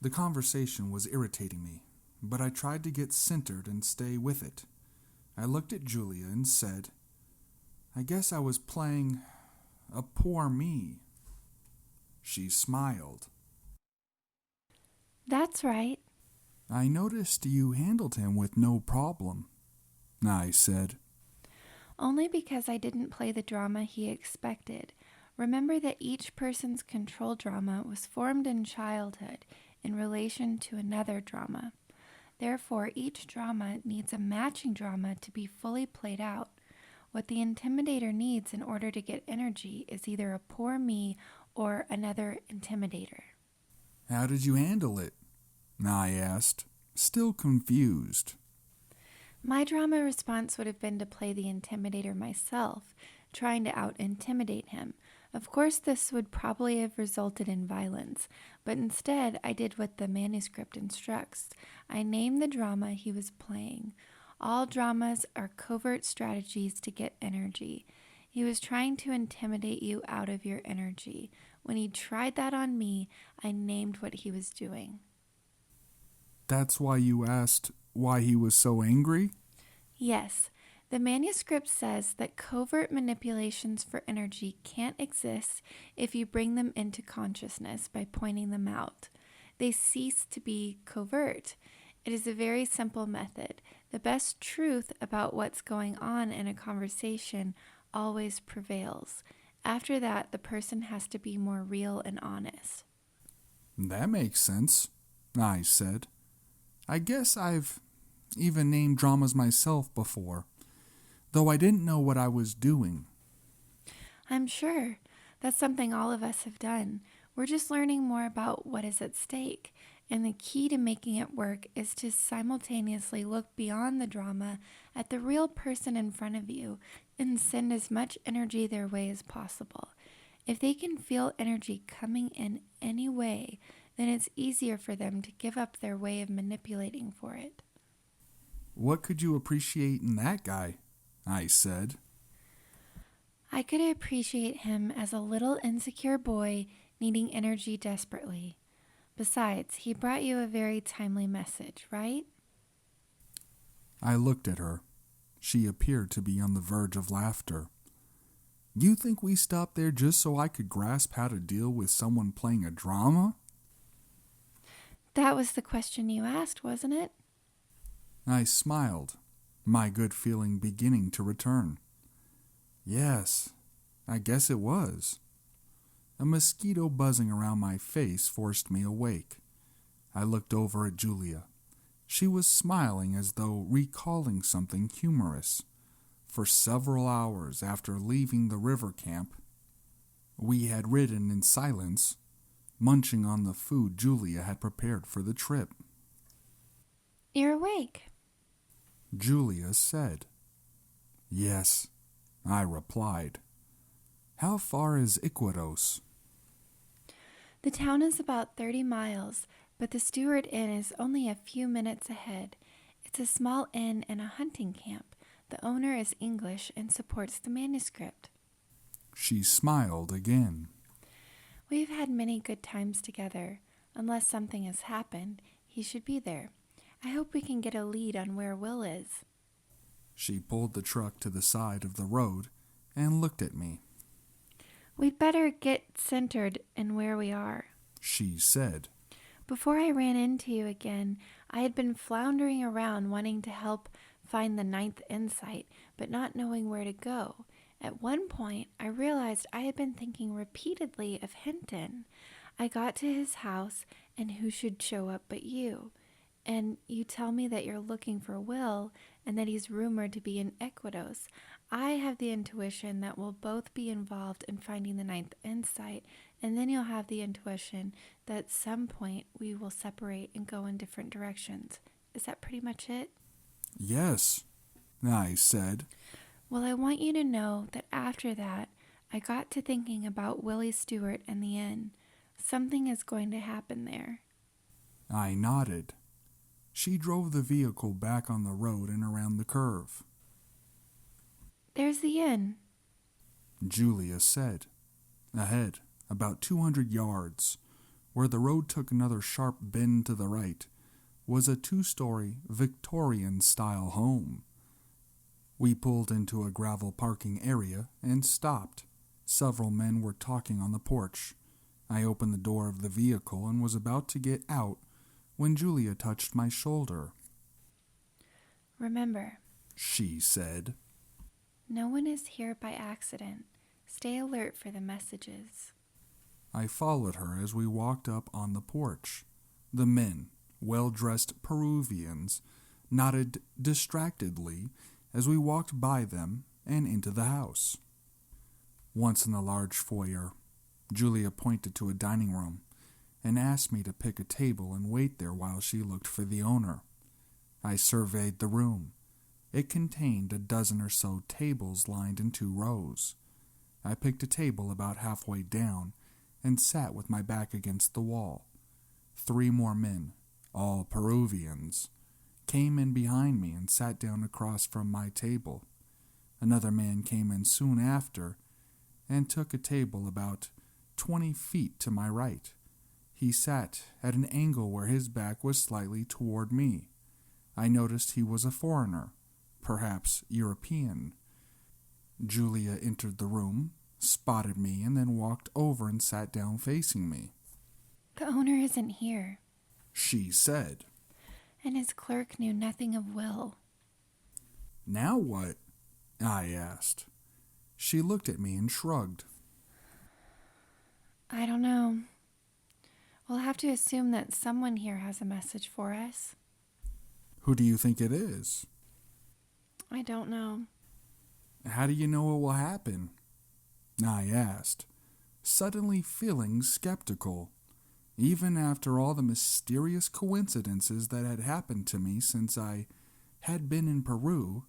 The conversation was irritating me, but I tried to get centered and stay with it. I looked at Julia and said, I guess I was playing a poor me. She smiled. That's right. I noticed you handled him with no problem, I said. Only because I didn't play the drama he expected. Remember that each person's control drama was formed in childhood in relation to another drama. Therefore, each drama needs a matching drama to be fully played out. What the intimidator needs in order to get energy is either a poor me or another intimidator. How did you handle it? I asked, still confused. My drama response would have been to play the intimidator myself, trying to out-intimidate him. Of course, this would probably have resulted in violence, but instead I did what the manuscript instructs. I named the drama he was playing. All dramas are covert strategies to get energy. He was trying to intimidate you out of your energy. When he tried that on me, I named what he was doing. That's why you asked why he was so angry? Yes. The manuscript says that covert manipulations for energy can't exist if you bring them into consciousness by pointing them out. They cease to be covert. It is a very simple method. The best truth about what's going on in a conversation always prevails. After that, the person has to be more real and honest. That makes sense, I said. I guess I've even named dramas myself before, though I didn't know what I was doing. I'm sure. That's something all of us have done. We're just learning more about what is at stake. And the key to making it work is to simultaneously look beyond the drama at the real person in front of you and send as much energy their way as possible. If they can feel energy coming in any way, then it's easier for them to give up their way of manipulating for it. What could you appreciate in that guy? I said. I could appreciate him as a little insecure boy needing energy desperately. Besides, he brought you a very timely message, right? I looked at her. She appeared to be on the verge of laughter. You think we stopped there just so I could grasp how to deal with someone playing a drama? That was the question you asked, wasn't it? I smiled, my good feeling beginning to return. Yes, I guess it was. A mosquito buzzing around my face forced me awake. I looked over at Julia. She was smiling as though recalling something humorous. For several hours after leaving the river camp, we had ridden in silence, munching on the food Julia had prepared for the trip. You're awake. Julia said. Yes, I replied. How far is Iquitos? The town is about 30 miles, but the Stewart Inn is only a few minutes ahead. It's a small inn and a hunting camp. The owner is English and supports the manuscript. She smiled again. We've had many good times together. Unless something has happened, he should be there. I hope we can get a lead on where Will is. She pulled the truck to the side of the road and looked at me. We'd better get centered in where we are, She said. Before I ran into you again, I had been floundering around wanting to help find the ninth insight, but not knowing where to go. At one point, I realized I had been thinking repeatedly of Hinton. I got to his house, and who should show up but you? And you tell me that you're looking for Will, and that he's rumored to be in Iquitos. I have the intuition that we'll both be involved in finding the ninth insight, and then you'll have the intuition that at some point we will separate and go in different directions. Is that pretty much it? Yes, I said. Well, I want you to know that after that, I got to thinking about Willie Stewart and the inn. Something is going to happen there. I nodded. She drove the vehicle back on the road and around the curve. There's the inn, Julia said. Ahead, about 200 yards, where the road took another sharp bend to the right, was a 2-story Victorian-style home. We pulled into a gravel parking area and stopped. Several men were talking on the porch. I opened the door of the vehicle and was about to get out when Julia touched my shoulder. Remember, She said. No one is here by accident. Stay alert for the messages. I followed her as we walked up on the porch. The men, well-dressed Peruvians, nodded distractedly as we walked by them and into the house. Once in the large foyer, Julia pointed to a dining room and asked me to pick a table and wait there while she looked for the owner. I surveyed the room. It contained a dozen or so tables lined in 2 rows. I picked a table about halfway down and sat with my back against the wall. 3 more men, all Peruvians, came in behind me and sat down across from my table. Another man came in soon after and took a table about 20 feet to my right. He sat at an angle where his back was slightly toward me. I noticed he was a foreigner, perhaps European. Julia entered the room, spotted me, and then walked over and sat down facing me. The owner isn't here, She said. and his clerk knew nothing of Will. Now what? I asked. She looked at me and shrugged. I don't know. We'll have to assume that someone here has a message for us. Who do you think it is? I don't know. How do you know it will happen? I asked, suddenly feeling skeptical. Even after all the mysterious coincidences that had happened to me since I had been in Peru,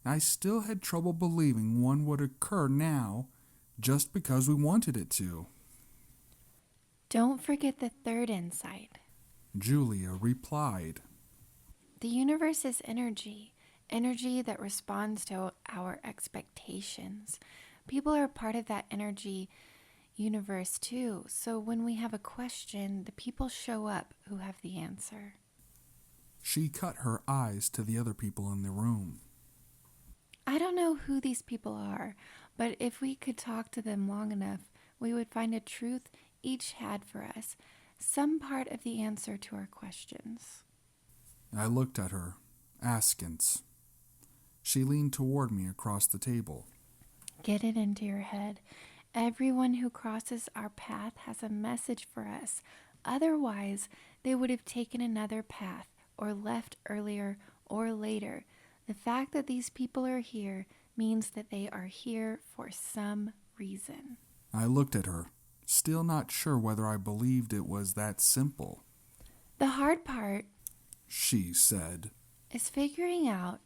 I still had trouble believing one would occur now just because we wanted it to. Don't forget the third insight. Julia replied. The universe is energy that responds to our expectations. People are part of that energy universe too. So when we have a question, the people show up who have the answer. She cut her eyes to the other people in the room. I don't know who these people are, but if we could talk to them long enough, we would find a truth each had for us, some part of the answer to our questions. I looked at her, askance. She leaned toward me across the table. Get it into your head. Everyone who crosses our path has a message for us. Otherwise, they would have taken another path or left earlier or later. The fact that these people are here means that they are here for some reason. I looked at her, still not sure whether I believed it was that simple. The hard part, She said. is figuring out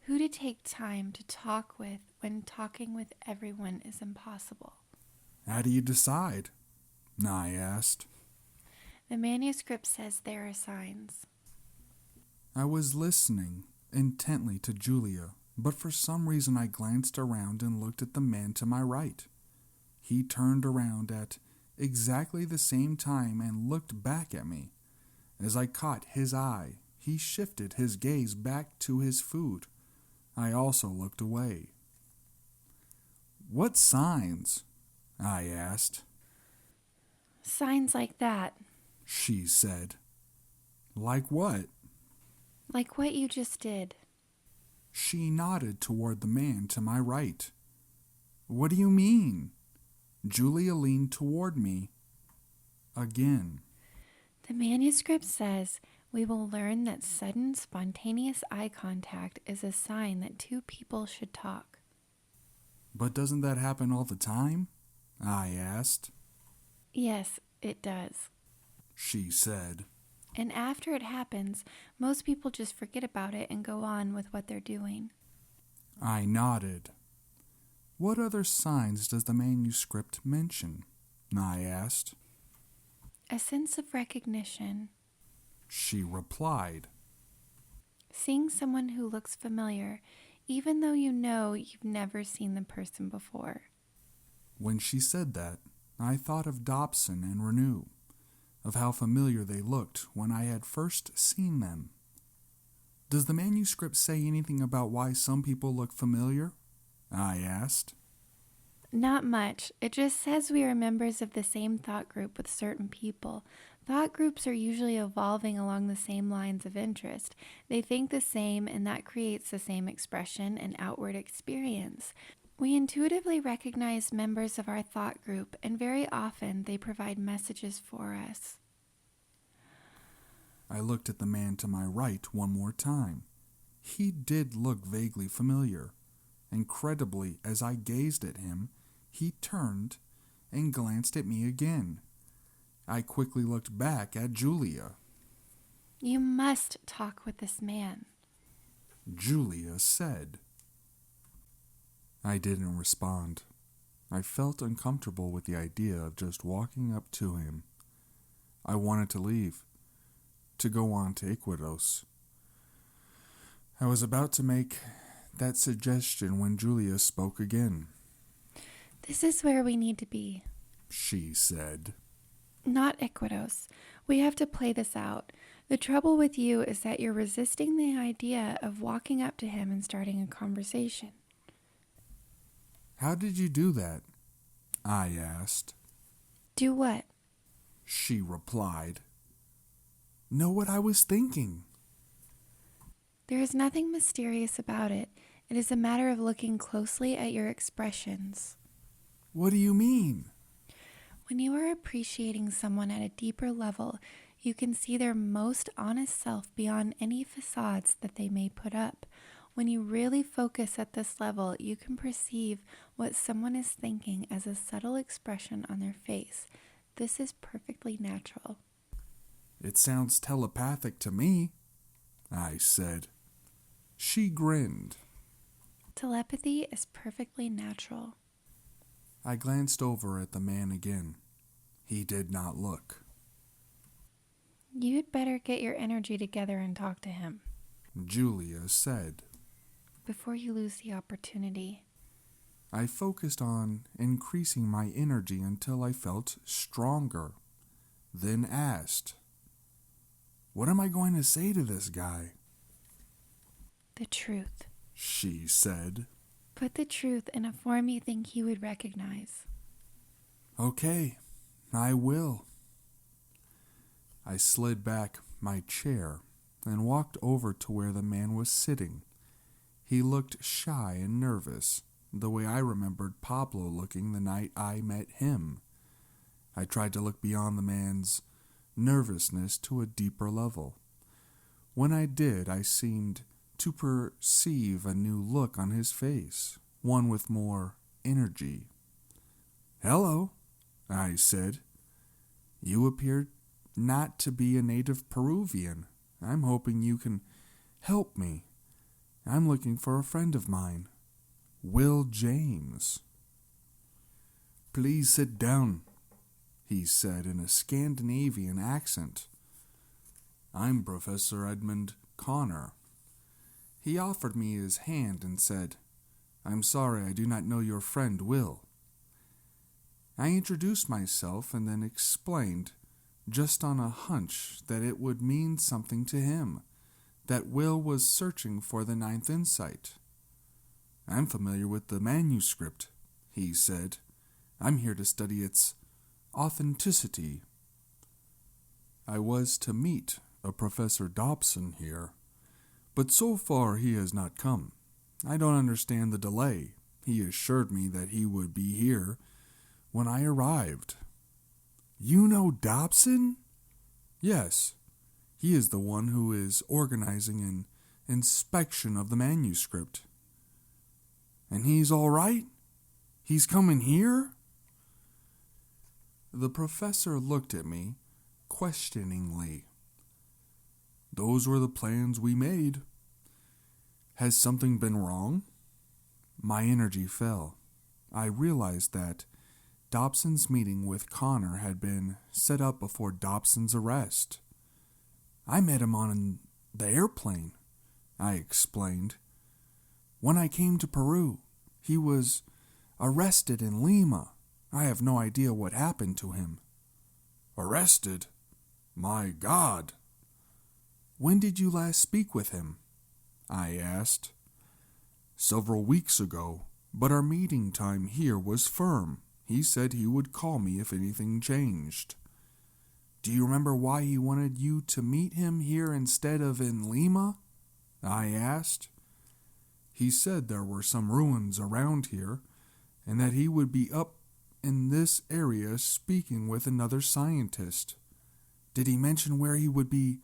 who to take time to talk with when talking with everyone is impossible. How do you decide? I asked. The manuscript says there are signs. I was listening intently to Julia, but for some reason I glanced around and looked at the man to my right. He turned around at exactly the same time and looked back at me. As I caught his eye, he shifted his gaze back to his food. I also looked away. What signs? I asked. Signs like that. She said. Like what? Like what you just did. She nodded toward the man to my right. What do you mean? Julia leaned toward me again. The manuscript says we will learn that sudden, spontaneous eye contact is a sign that two people should talk. But doesn't that happen all the time? I asked. Yes, it does. She said. And after it happens, most people just forget about it and go on with what they're doing. I nodded. What other signs does the manuscript mention? I asked. A sense of recognition. She replied. Seeing someone who looks familiar, even though you know you've never seen the person before. When she said that, I thought of Dobson and Renew, of how familiar they looked when I had first seen them. Does the manuscript say anything about why some people look familiar? I asked. Not much. It just says we are members of the same thought group with certain people. Thought groups are usually evolving along the same lines of interest. They think the same, and that creates the same expression and outward experience. We intuitively recognize members of our thought group, and very often they provide messages for us. I looked at the man to my right one more time. He did look vaguely familiar. Incredibly, as I gazed at him, he turned and glanced at me again. I quickly looked back at Julia. You must talk with this man, Julia said. I didn't respond. I felt uncomfortable with the idea of just walking up to him. I wanted to leave, to go on to Iquitos. I was about to make that suggestion when Julia spoke again. This is where we need to be. She said. Not Iquitos. We have to play this out. The trouble with you is that you're resisting the idea of walking up to him and starting a conversation. How did you do that? I asked. Do what? She replied. Know what I was thinking. There is nothing mysterious about it. It is a matter of looking closely at your expressions. What do you mean? When you are appreciating someone at a deeper level, you can see their most honest self beyond any facades that they may put up. When you really focus at this level, you can perceive what someone is thinking as a subtle expression on their face. This is perfectly natural. It sounds telepathic to me, I said. She grinned. Telepathy is perfectly natural. I glanced over at the man again. He did not look. You'd better get your energy together and talk to him Julia said. before you lose the opportunity. I focused on increasing my energy until I felt stronger, then asked, What am I going to say to this guy? The truth. She said. Put the truth in a form you think he would recognize. Okay, I will. I slid back my chair and walked over to where the man was sitting. He looked shy and nervous, the way I remembered Pablo looking the night I met him. I tried to look beyond the man's nervousness to a deeper level. When I did, I seemed to perceive a new look on his face, one with more energy. Hello, I said. You appear not to be a native Peruvian. I'm hoping you can help me. I'm looking for a friend of mine, Will James. Please sit down, he said in a Scandinavian accent. I'm Professor Edmund Connor. He offered me his hand and said, I'm sorry, I do not know your friend Will. I introduced myself and then explained, just on a hunch, that it would mean something to him, that Will was searching for the ninth insight. I'm familiar with the manuscript, he said. I'm here to study its authenticity. I was to meet a Professor Dobson here, but so far he has not come. I don't understand the delay. He assured me that he would be here when I arrived. You know Dobson? Yes. He is the one who is organizing an inspection of the manuscript. And he's all right? He's coming here? The professor looked at me questioningly. Those were the plans we made. Has something been wrong? My energy fell. I realized that Dobson's meeting with Connor had been set up before Dobson's arrest. I met him on the airplane, I explained. When I came to Peru, he was arrested in Lima. I have no idea what happened to him. Arrested? My God! When did you last speak with him? I asked. Several weeks ago, but our meeting time here was firm. He said he would call me if anything changed. Do you remember why he wanted you to meet him here instead of in Lima? I asked. He said there were some ruins around here, and that he would be up in this area speaking with another scientist. Did he mention where he would be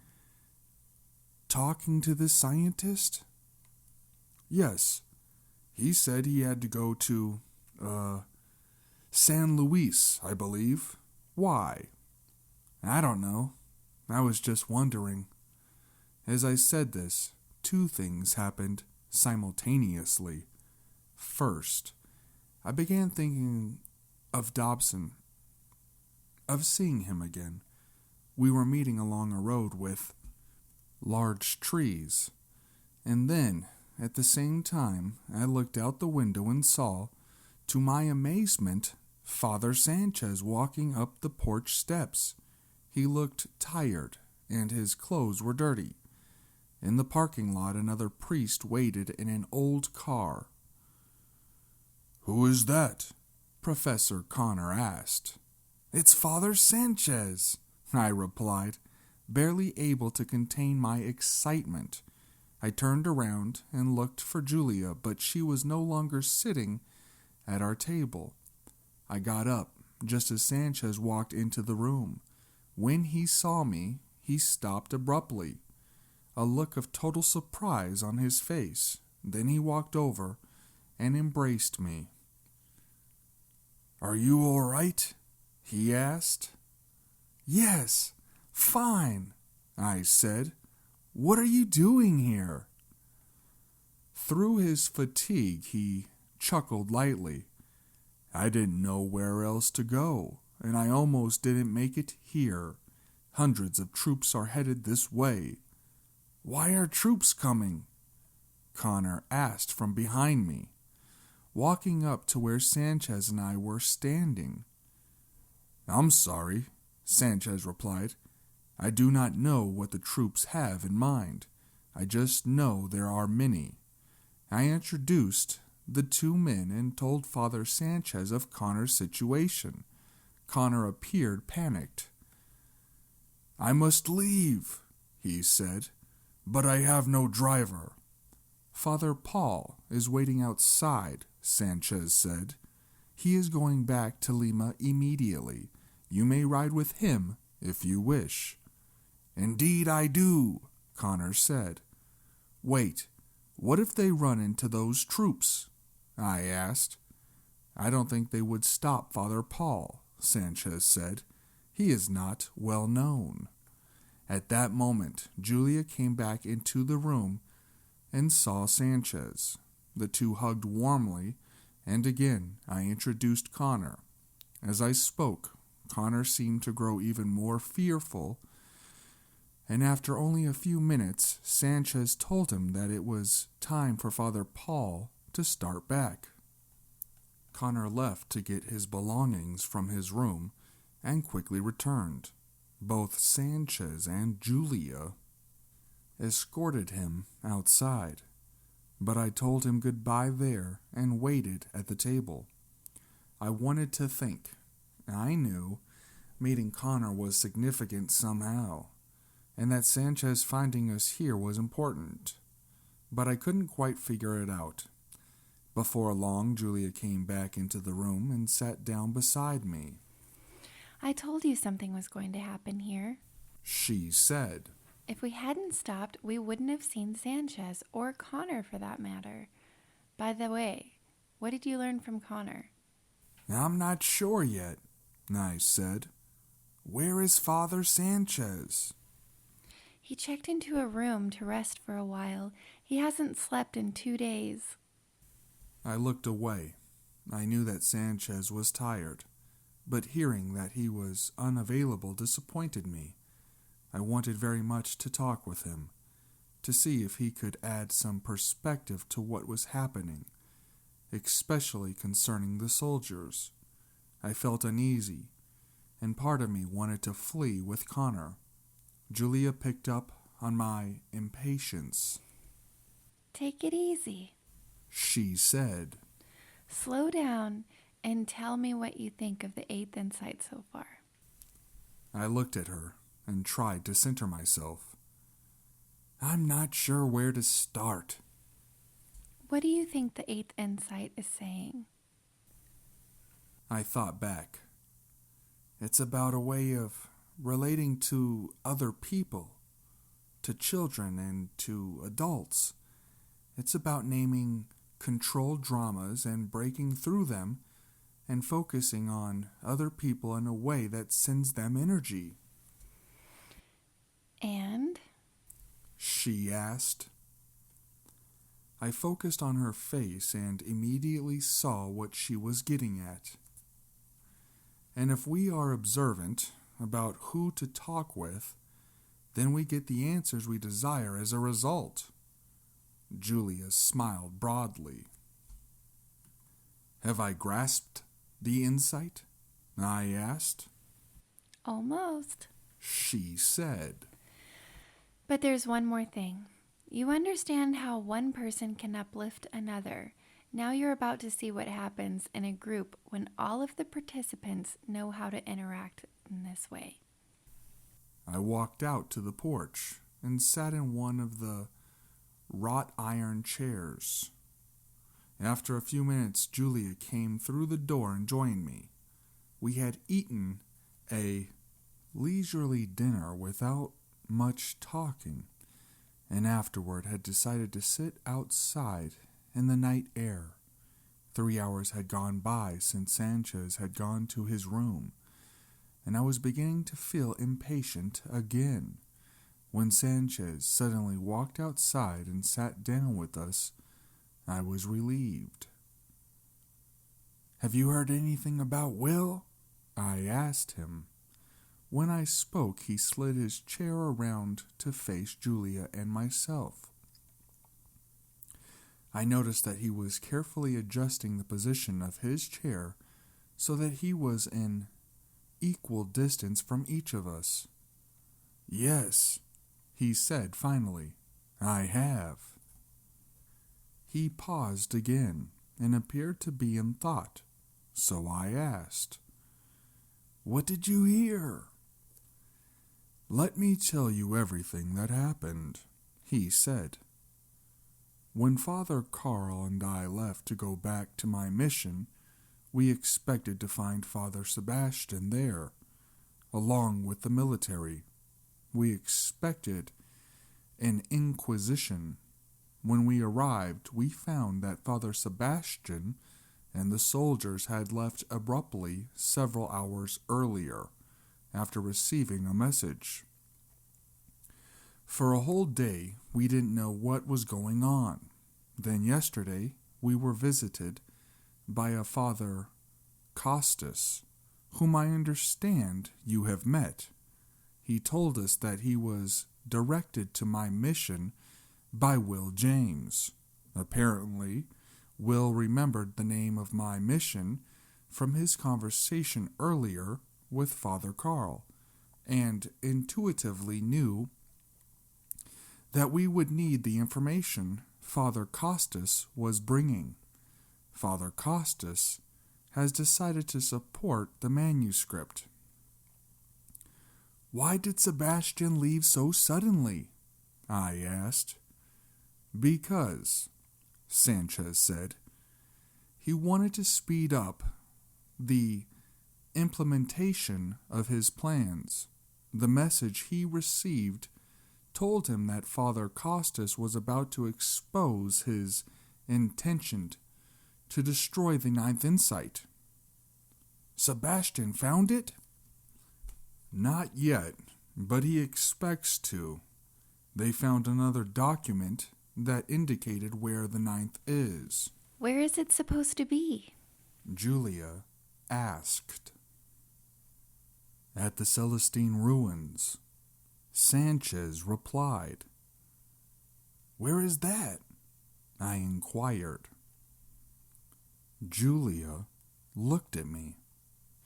talking to this scientist? Yes. He said he had to go to, San Luis, I believe. Why? I don't know. I was just wondering. As I said this, two things happened simultaneously. First, I began thinking of Dobson, of seeing him again. We were meeting along a road with large trees. And then, at the same time, I looked out the window and saw, to my amazement, Father Sanchez walking up the porch steps. He looked tired, and his clothes were dirty. In the parking lot, another priest waited in an old car. Who is that? Professor Connor asked. It's Father Sanchez, I replied, barely able to contain my excitement. I turned around and looked for Julia, but she was no longer sitting at our table. I got up just as Sanchez walked into the room. When he saw me, he stopped abruptly, a look of total surprise on his face. Then he walked over and embraced me. Are you all right? He asked. Yes, fine, I said. What are you doing here? Through his fatigue, he chuckled lightly. I didn't know where else to go, and I almost didn't make it here. Hundreds of troops are headed this way. Why are troops coming? Connor asked from behind me, walking up to where Sanchez and I were standing. I'm sorry, Sanchez replied. I do not know what the troops have in mind. I just know there are many. I introduced the two men and told Father Sanchez of Connor's situation. Connor appeared panicked. I must leave, he said, but I have no driver. Father Paul is waiting outside, Sanchez said. He is going back to Lima immediately. You may ride with him if you wish. Indeed I do, Connor said. Wait, what if they run into those troops? I asked. I don't think they would stop Father Paul, Sanchez said. He is not well known. At that moment, Julia came back into the room and saw Sanchez. The two hugged warmly, and again I introduced Connor. As I spoke, Connor seemed to grow even more fearful, and after only a few minutes, Sanchez told him that it was time for Father Paul to start back. Connor left to get his belongings from his room and quickly returned. Both Sanchez and Julia escorted him outside, but I told him goodbye there and waited at the table. I wanted to think. I knew meeting Connor was significant somehow, and that Sanchez finding us here was important, but I couldn't quite figure it out. Before long, Julia came back into the room and sat down beside me. I told you something was going to happen here. She said. If we hadn't stopped, we wouldn't have seen Sanchez, or Connor for that matter. By the way, what did you learn from Connor? I'm not sure yet, I said. Where is Father Sanchez? He checked into a room to rest for a while. He hasn't slept in 2 days. I looked away. I knew that Sanchez was tired, but hearing that he was unavailable disappointed me. I wanted very much to talk with him, to see if he could add some perspective to what was happening, especially concerning the soldiers. I felt uneasy, and part of me wanted to flee with Connor. Julia picked up on my impatience. Take it easy, she said. Slow down and tell me what you think of the 8th insight so far. I looked at her and tried to center myself. I'm not sure where to start. What do you think the 8th insight is saying? I thought back. It's about a way of relating to other people, to children and to adults. It's about naming controlled dramas and breaking through them and focusing on other people in a way that sends them energy. And? She asked. I focused on her face and immediately saw what she was getting at. And if we are observant about who to talk with, then we get the answers we desire as a result. Julia smiled broadly. Have I grasped the insight? I asked. Almost, she said. But there's one more thing. You understand how one person can uplift another. Now you're about to see what happens in a group when all of the participants know how to interact in this way. I walked out to the porch and sat in one of the wrought iron chairs. After a few minutes, Julia came through the door and joined me. We had eaten a leisurely dinner without much talking, and afterward had decided to sit outside in the night air. 3 hours had gone by since Sanchez had gone to his room, and I was beginning to feel impatient again. When Sanchez suddenly walked outside and sat down with us, I was relieved. Have you heard anything about Will? I asked him. When I spoke, he slid his chair around to face Julia and myself. I noticed that he was carefully adjusting the position of his chair so that he was in equal distance from each of us. Yes, he said finally, I have. He paused again and appeared to be in thought, so I asked, What did you hear? Let me tell you everything that happened, he said. When Father Carl and I left to go back to my mission, we expected to find Father Sebastian there, along with the military. We expected an inquisition. When we arrived, we found that Father Sebastian and the soldiers had left abruptly several hours earlier, after receiving a message. For a whole day, we didn't know what was going on. Then yesterday, we were visited by a Father Costas, whom I understand you have met. He told us that he was directed to my mission by Will James. Apparently, Will remembered the name of my mission from his conversation earlier with Father Carl, and intuitively knew that we would need the information Father Costas was bringing. Father Costas has decided to support the manuscript. "Why did Sebastian leave so suddenly?" I asked. "Because," Sanchez said, "he wanted to speed up the implementation of his plans. The message he received told him that Father Costas was about to expose his intention to destroy the ninth insight." "Sebastian found it?" "Not yet, but he expects to. They found another document that indicated where the ninth is." Where is it supposed to be? Julia asked. "At the Celestine ruins," Sanchez replied. "Where is that?" I inquired. Julia looked at me.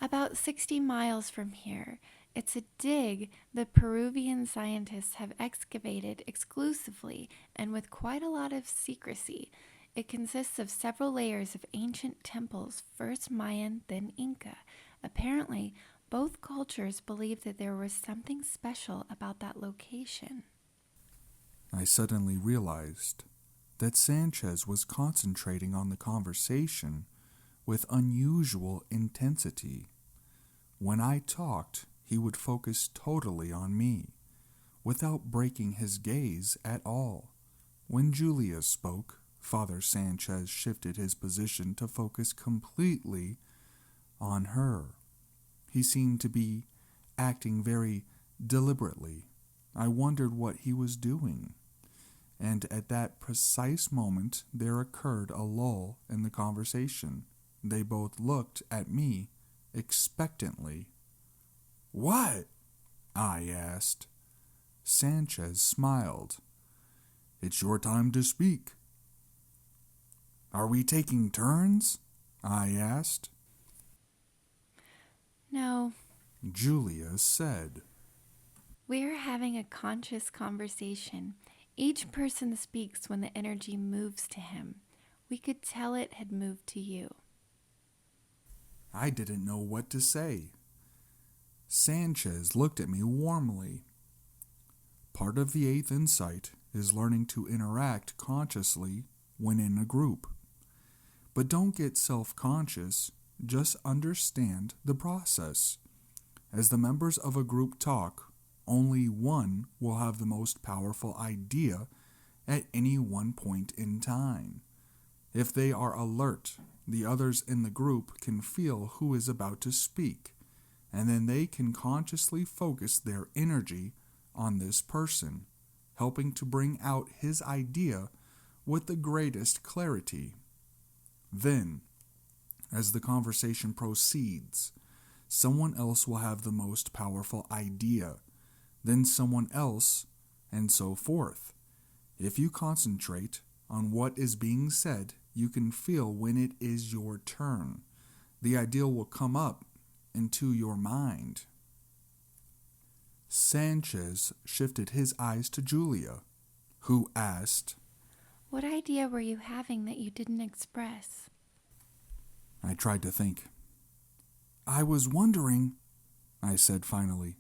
About 60 miles from here. It's a dig the Peruvian scientists have excavated exclusively and with quite a lot of secrecy. It consists of several layers of ancient temples, first Mayan, then Inca. Apparently, both cultures believed that there was something special about that location. I suddenly realized that Sanchez was concentrating on the conversation with unusual intensity. When I talked, he would focus totally on me, without breaking his gaze at all. When Julia spoke, Father Sanchez shifted his position to focus completely on her. He seemed to be acting very deliberately. I wondered what he was doing. And at that precise moment, there occurred a lull in the conversation. They both looked at me expectantly. "What?" I asked. Sanchez smiled. "It's your time to speak." "Are we taking turns?" I asked. No, Julia said. we're having a conscious conversation. Each person speaks when the energy moves to him. We could tell it had moved to you. I didn't know what to say. Sanchez looked at me warmly. Part of the eighth insight is learning to interact consciously when in a group. But don't get self-conscious, just understand the process. As the members of a group talk, only one will have the most powerful idea at any one point in time. If they are alert, the others in the group can feel who is about to speak, and then they can consciously focus their energy on this person, helping to bring out his idea with the greatest clarity. Then, as the conversation proceeds, someone else will have the most powerful idea, then someone else, and so forth. If you concentrate on what is being said, you can feel when it is your turn. The idea will come up into your mind. Sanchez shifted his eyes to Julia, who asked, What idea were you having that you didn't express? I tried to think. I was wondering, I said finally,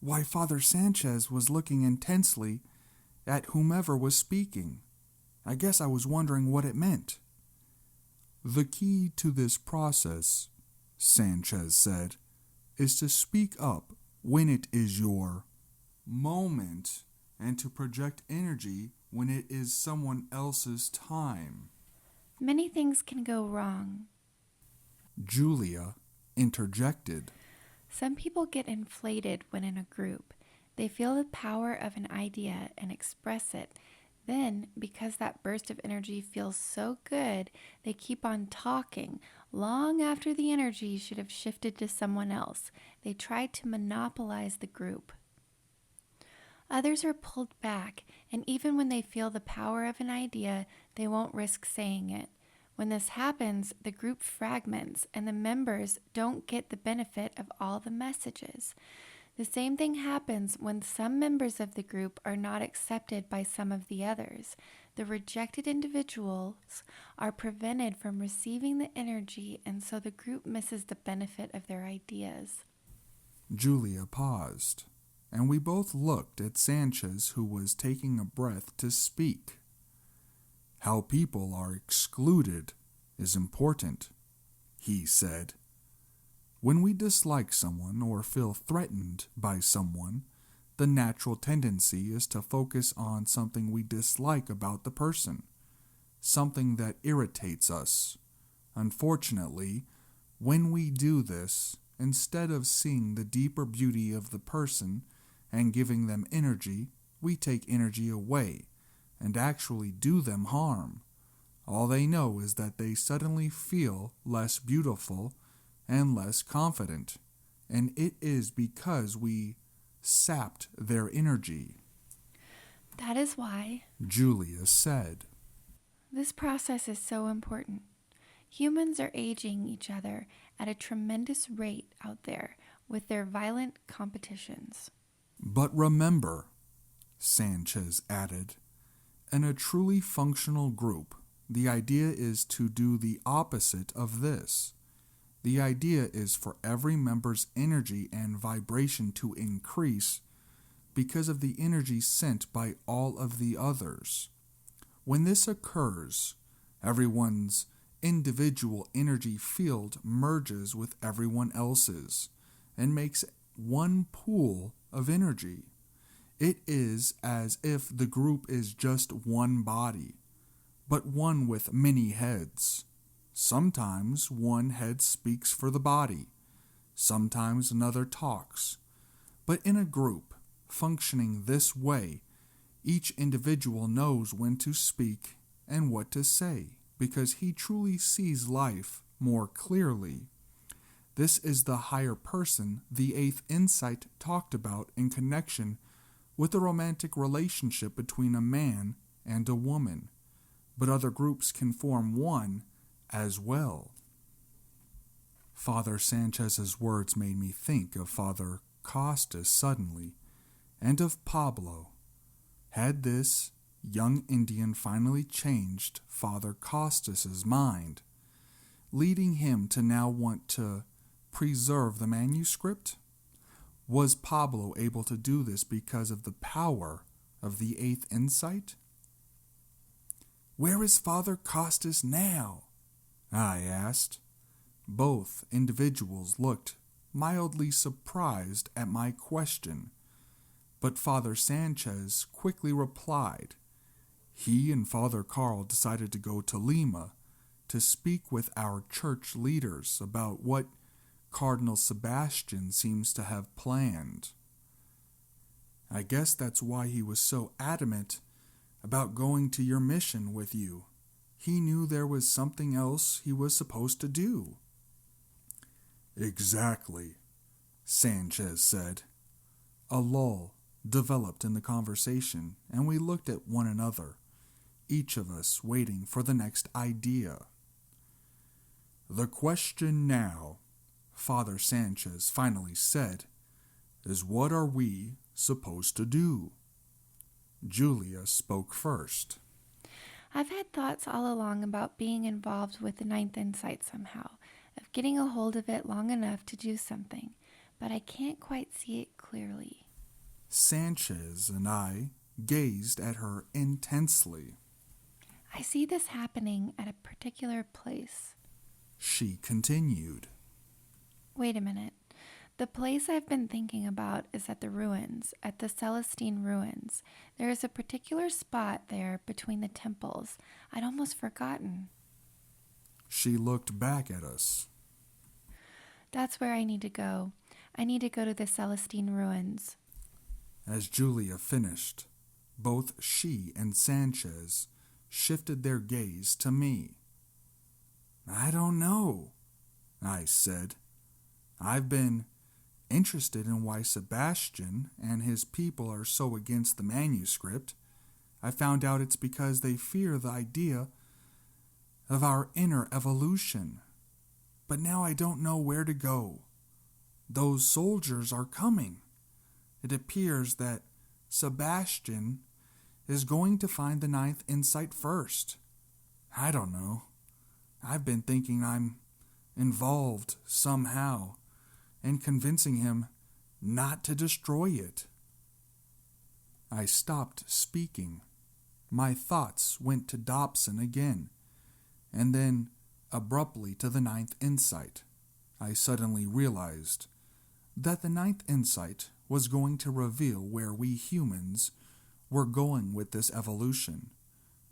why Father Sanchez was looking intensely at whomever was speaking. I guess I was wondering what it meant. The key to this process, Sanchez said, is to speak up when it is your moment and to project energy when it is someone else's time. Many things can go wrong. Julia interjected. Some people get inflated when in a group. They feel the power of an idea and express it. Then, because that burst of energy feels so good, they keep on talking, long after the energy should have shifted to someone else. They tried to monopolize the group. Others are pulled back, and even when they feel the power of an idea, they won't risk saying it. When this happens, the group fragments, and the members don't get the benefit of all the messages. The same thing happens when some members of the group are not accepted by some of the others. The rejected individuals are prevented from receiving the energy, and so the group misses the benefit of their ideas. Julia paused, and we both looked at Sanchez, who was taking a breath to speak. How people are excluded is important, he said. When we dislike someone or feel threatened by someone, the natural tendency is to focus on something we dislike about the person, something that irritates us. Unfortunately, when we do this, instead of seeing the deeper beauty of the person and giving them energy, we take energy away and actually do them harm. All they know is that they suddenly feel less beautiful and less confident, and it is because we sapped their energy. That is why Julia said. This process is so important. Humans are aging each other at a tremendous rate out there with their violent competitions. But remember, Sanchez added, in a truly functional group, the idea is to do the opposite of this. The idea is for every member's energy and vibration to increase because of the energy sent by all of the others. When this occurs, everyone's individual energy field merges with everyone else's and makes one pool of energy. It is as if the group is just one body, but one with many heads. Sometimes one head speaks for the body, sometimes another talks. But in a group functioning this way, each individual knows when to speak and what to say because he truly sees life more clearly. This is the higher person the eighth insight talked about in connection with the romantic relationship between a man and a woman. But other groups can form one as well. Father Sanchez's words made me think of Father Costas suddenly, and of Pablo. Had this young Indian finally changed Father Costas's mind, leading him to now want to preserve the manuscript? Was Pablo able to do this because of the power of the eighth insight? Where is Father Costas now? I asked. Both individuals looked mildly surprised at my question, but Father Sanchez quickly replied. He and Father Carl decided to go to Lima to speak with our church leaders about what Cardinal Sebastian seems to have planned. I guess that's why he was so adamant about going to your mission with you. He knew there was something else he was supposed to do. Exactly, Sanchez said. A lull developed in the conversation, and we looked at one another, each of us waiting for the next idea. The question now, Father Sanchez finally said, is what are we supposed to do? Julia spoke first. I've had thoughts all along about being involved with the ninth insight somehow, of getting a hold of it long enough to do something, but I can't quite see it clearly. Sanchez and I gazed at her intensely. I see this happening at a particular place. She continued. Wait a minute. The place I've been thinking about is at the ruins, at the Celestine ruins. There is a particular spot there between the temples. I'd almost forgotten. She looked back at us. That's where I need to go. I need to go to the Celestine ruins. As Julia finished, both she and Sanchez shifted their gaze to me. I don't know, I said. I've been interested in why Sebastian and his people are so against the manuscript. I found out it's because they fear the idea of our inner evolution. But now I don't know where to go. Those soldiers are coming. It appears that Sebastian is going to find the ninth insight first. I don't know. I've been thinking I'm involved somehow in convincing him not to destroy it. I stopped speaking. My thoughts went to Dobson again, and then abruptly to the ninth insight. I suddenly realized that the ninth insight was going to reveal where we humans were going with this evolution.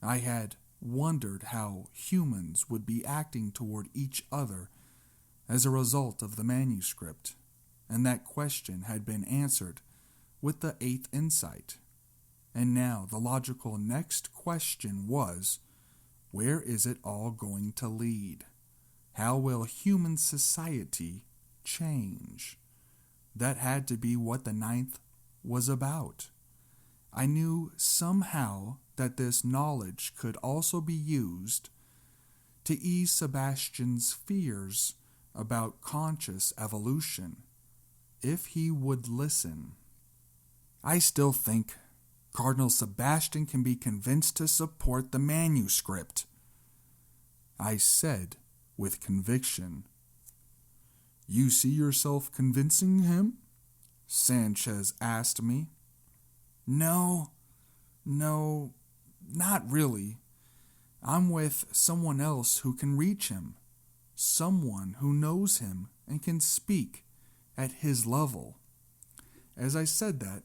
I had wondered how humans would be acting toward each other as a result of the manuscript, and that question had been answered with the eighth insight. And now the logical next question was, where is it all going to lead? How will human society change? That had to be what the ninth was about. I knew somehow that this knowledge could also be used to ease Sebastian's fears about conscious evolution, if he would listen. I still think Cardinal Sebastian can be convinced to support the manuscript, I said with conviction. You see yourself convincing him? Sanchez asked me. No, not really. I'm with someone else who can reach him, someone who knows him and can speak at his level. As I said that,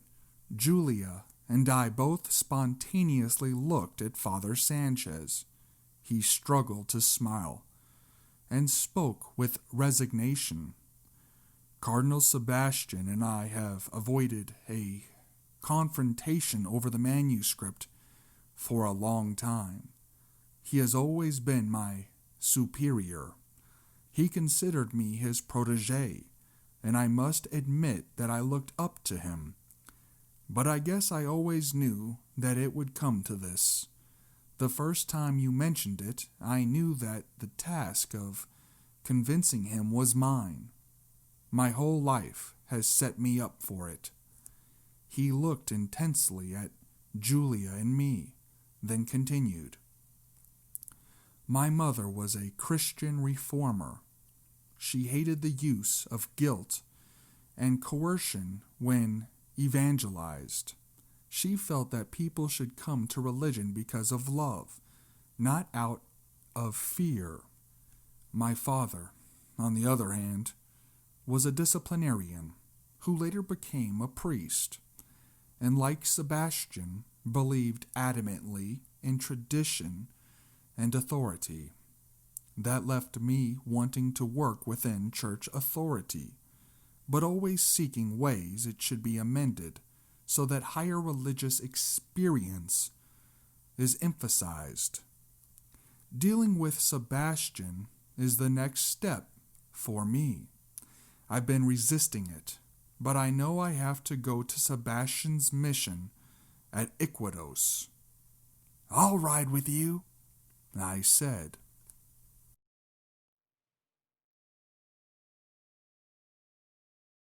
Julia and I both spontaneously looked at Father Sanchez. He struggled to smile and spoke with resignation. Cardinal Sebastian and I have avoided a confrontation over the manuscript for a long time. He has always been my superior. He considered me his protege, and I must admit that I looked up to him. But I guess I always knew that it would come to this. The first time you mentioned it, I knew that the task of convincing him was mine. My whole life has set me up for it. He looked intensely at Julia and me, then continued. My mother was a Christian reformer. She hated the use of guilt and coercion when evangelized. She felt that people should come to religion because of love, not out of fear. My father, on the other hand, was a disciplinarian who later became a priest, and like Sebastian, believed adamantly in tradition and authority. That left me wanting to work within church authority, but always seeking ways it should be amended so that higher religious experience is emphasized. Dealing with Sebastian is the next step for me. I've been resisting it, but I know I have to go to Sebastian's mission at Iquitos. I'll ride with you, I said.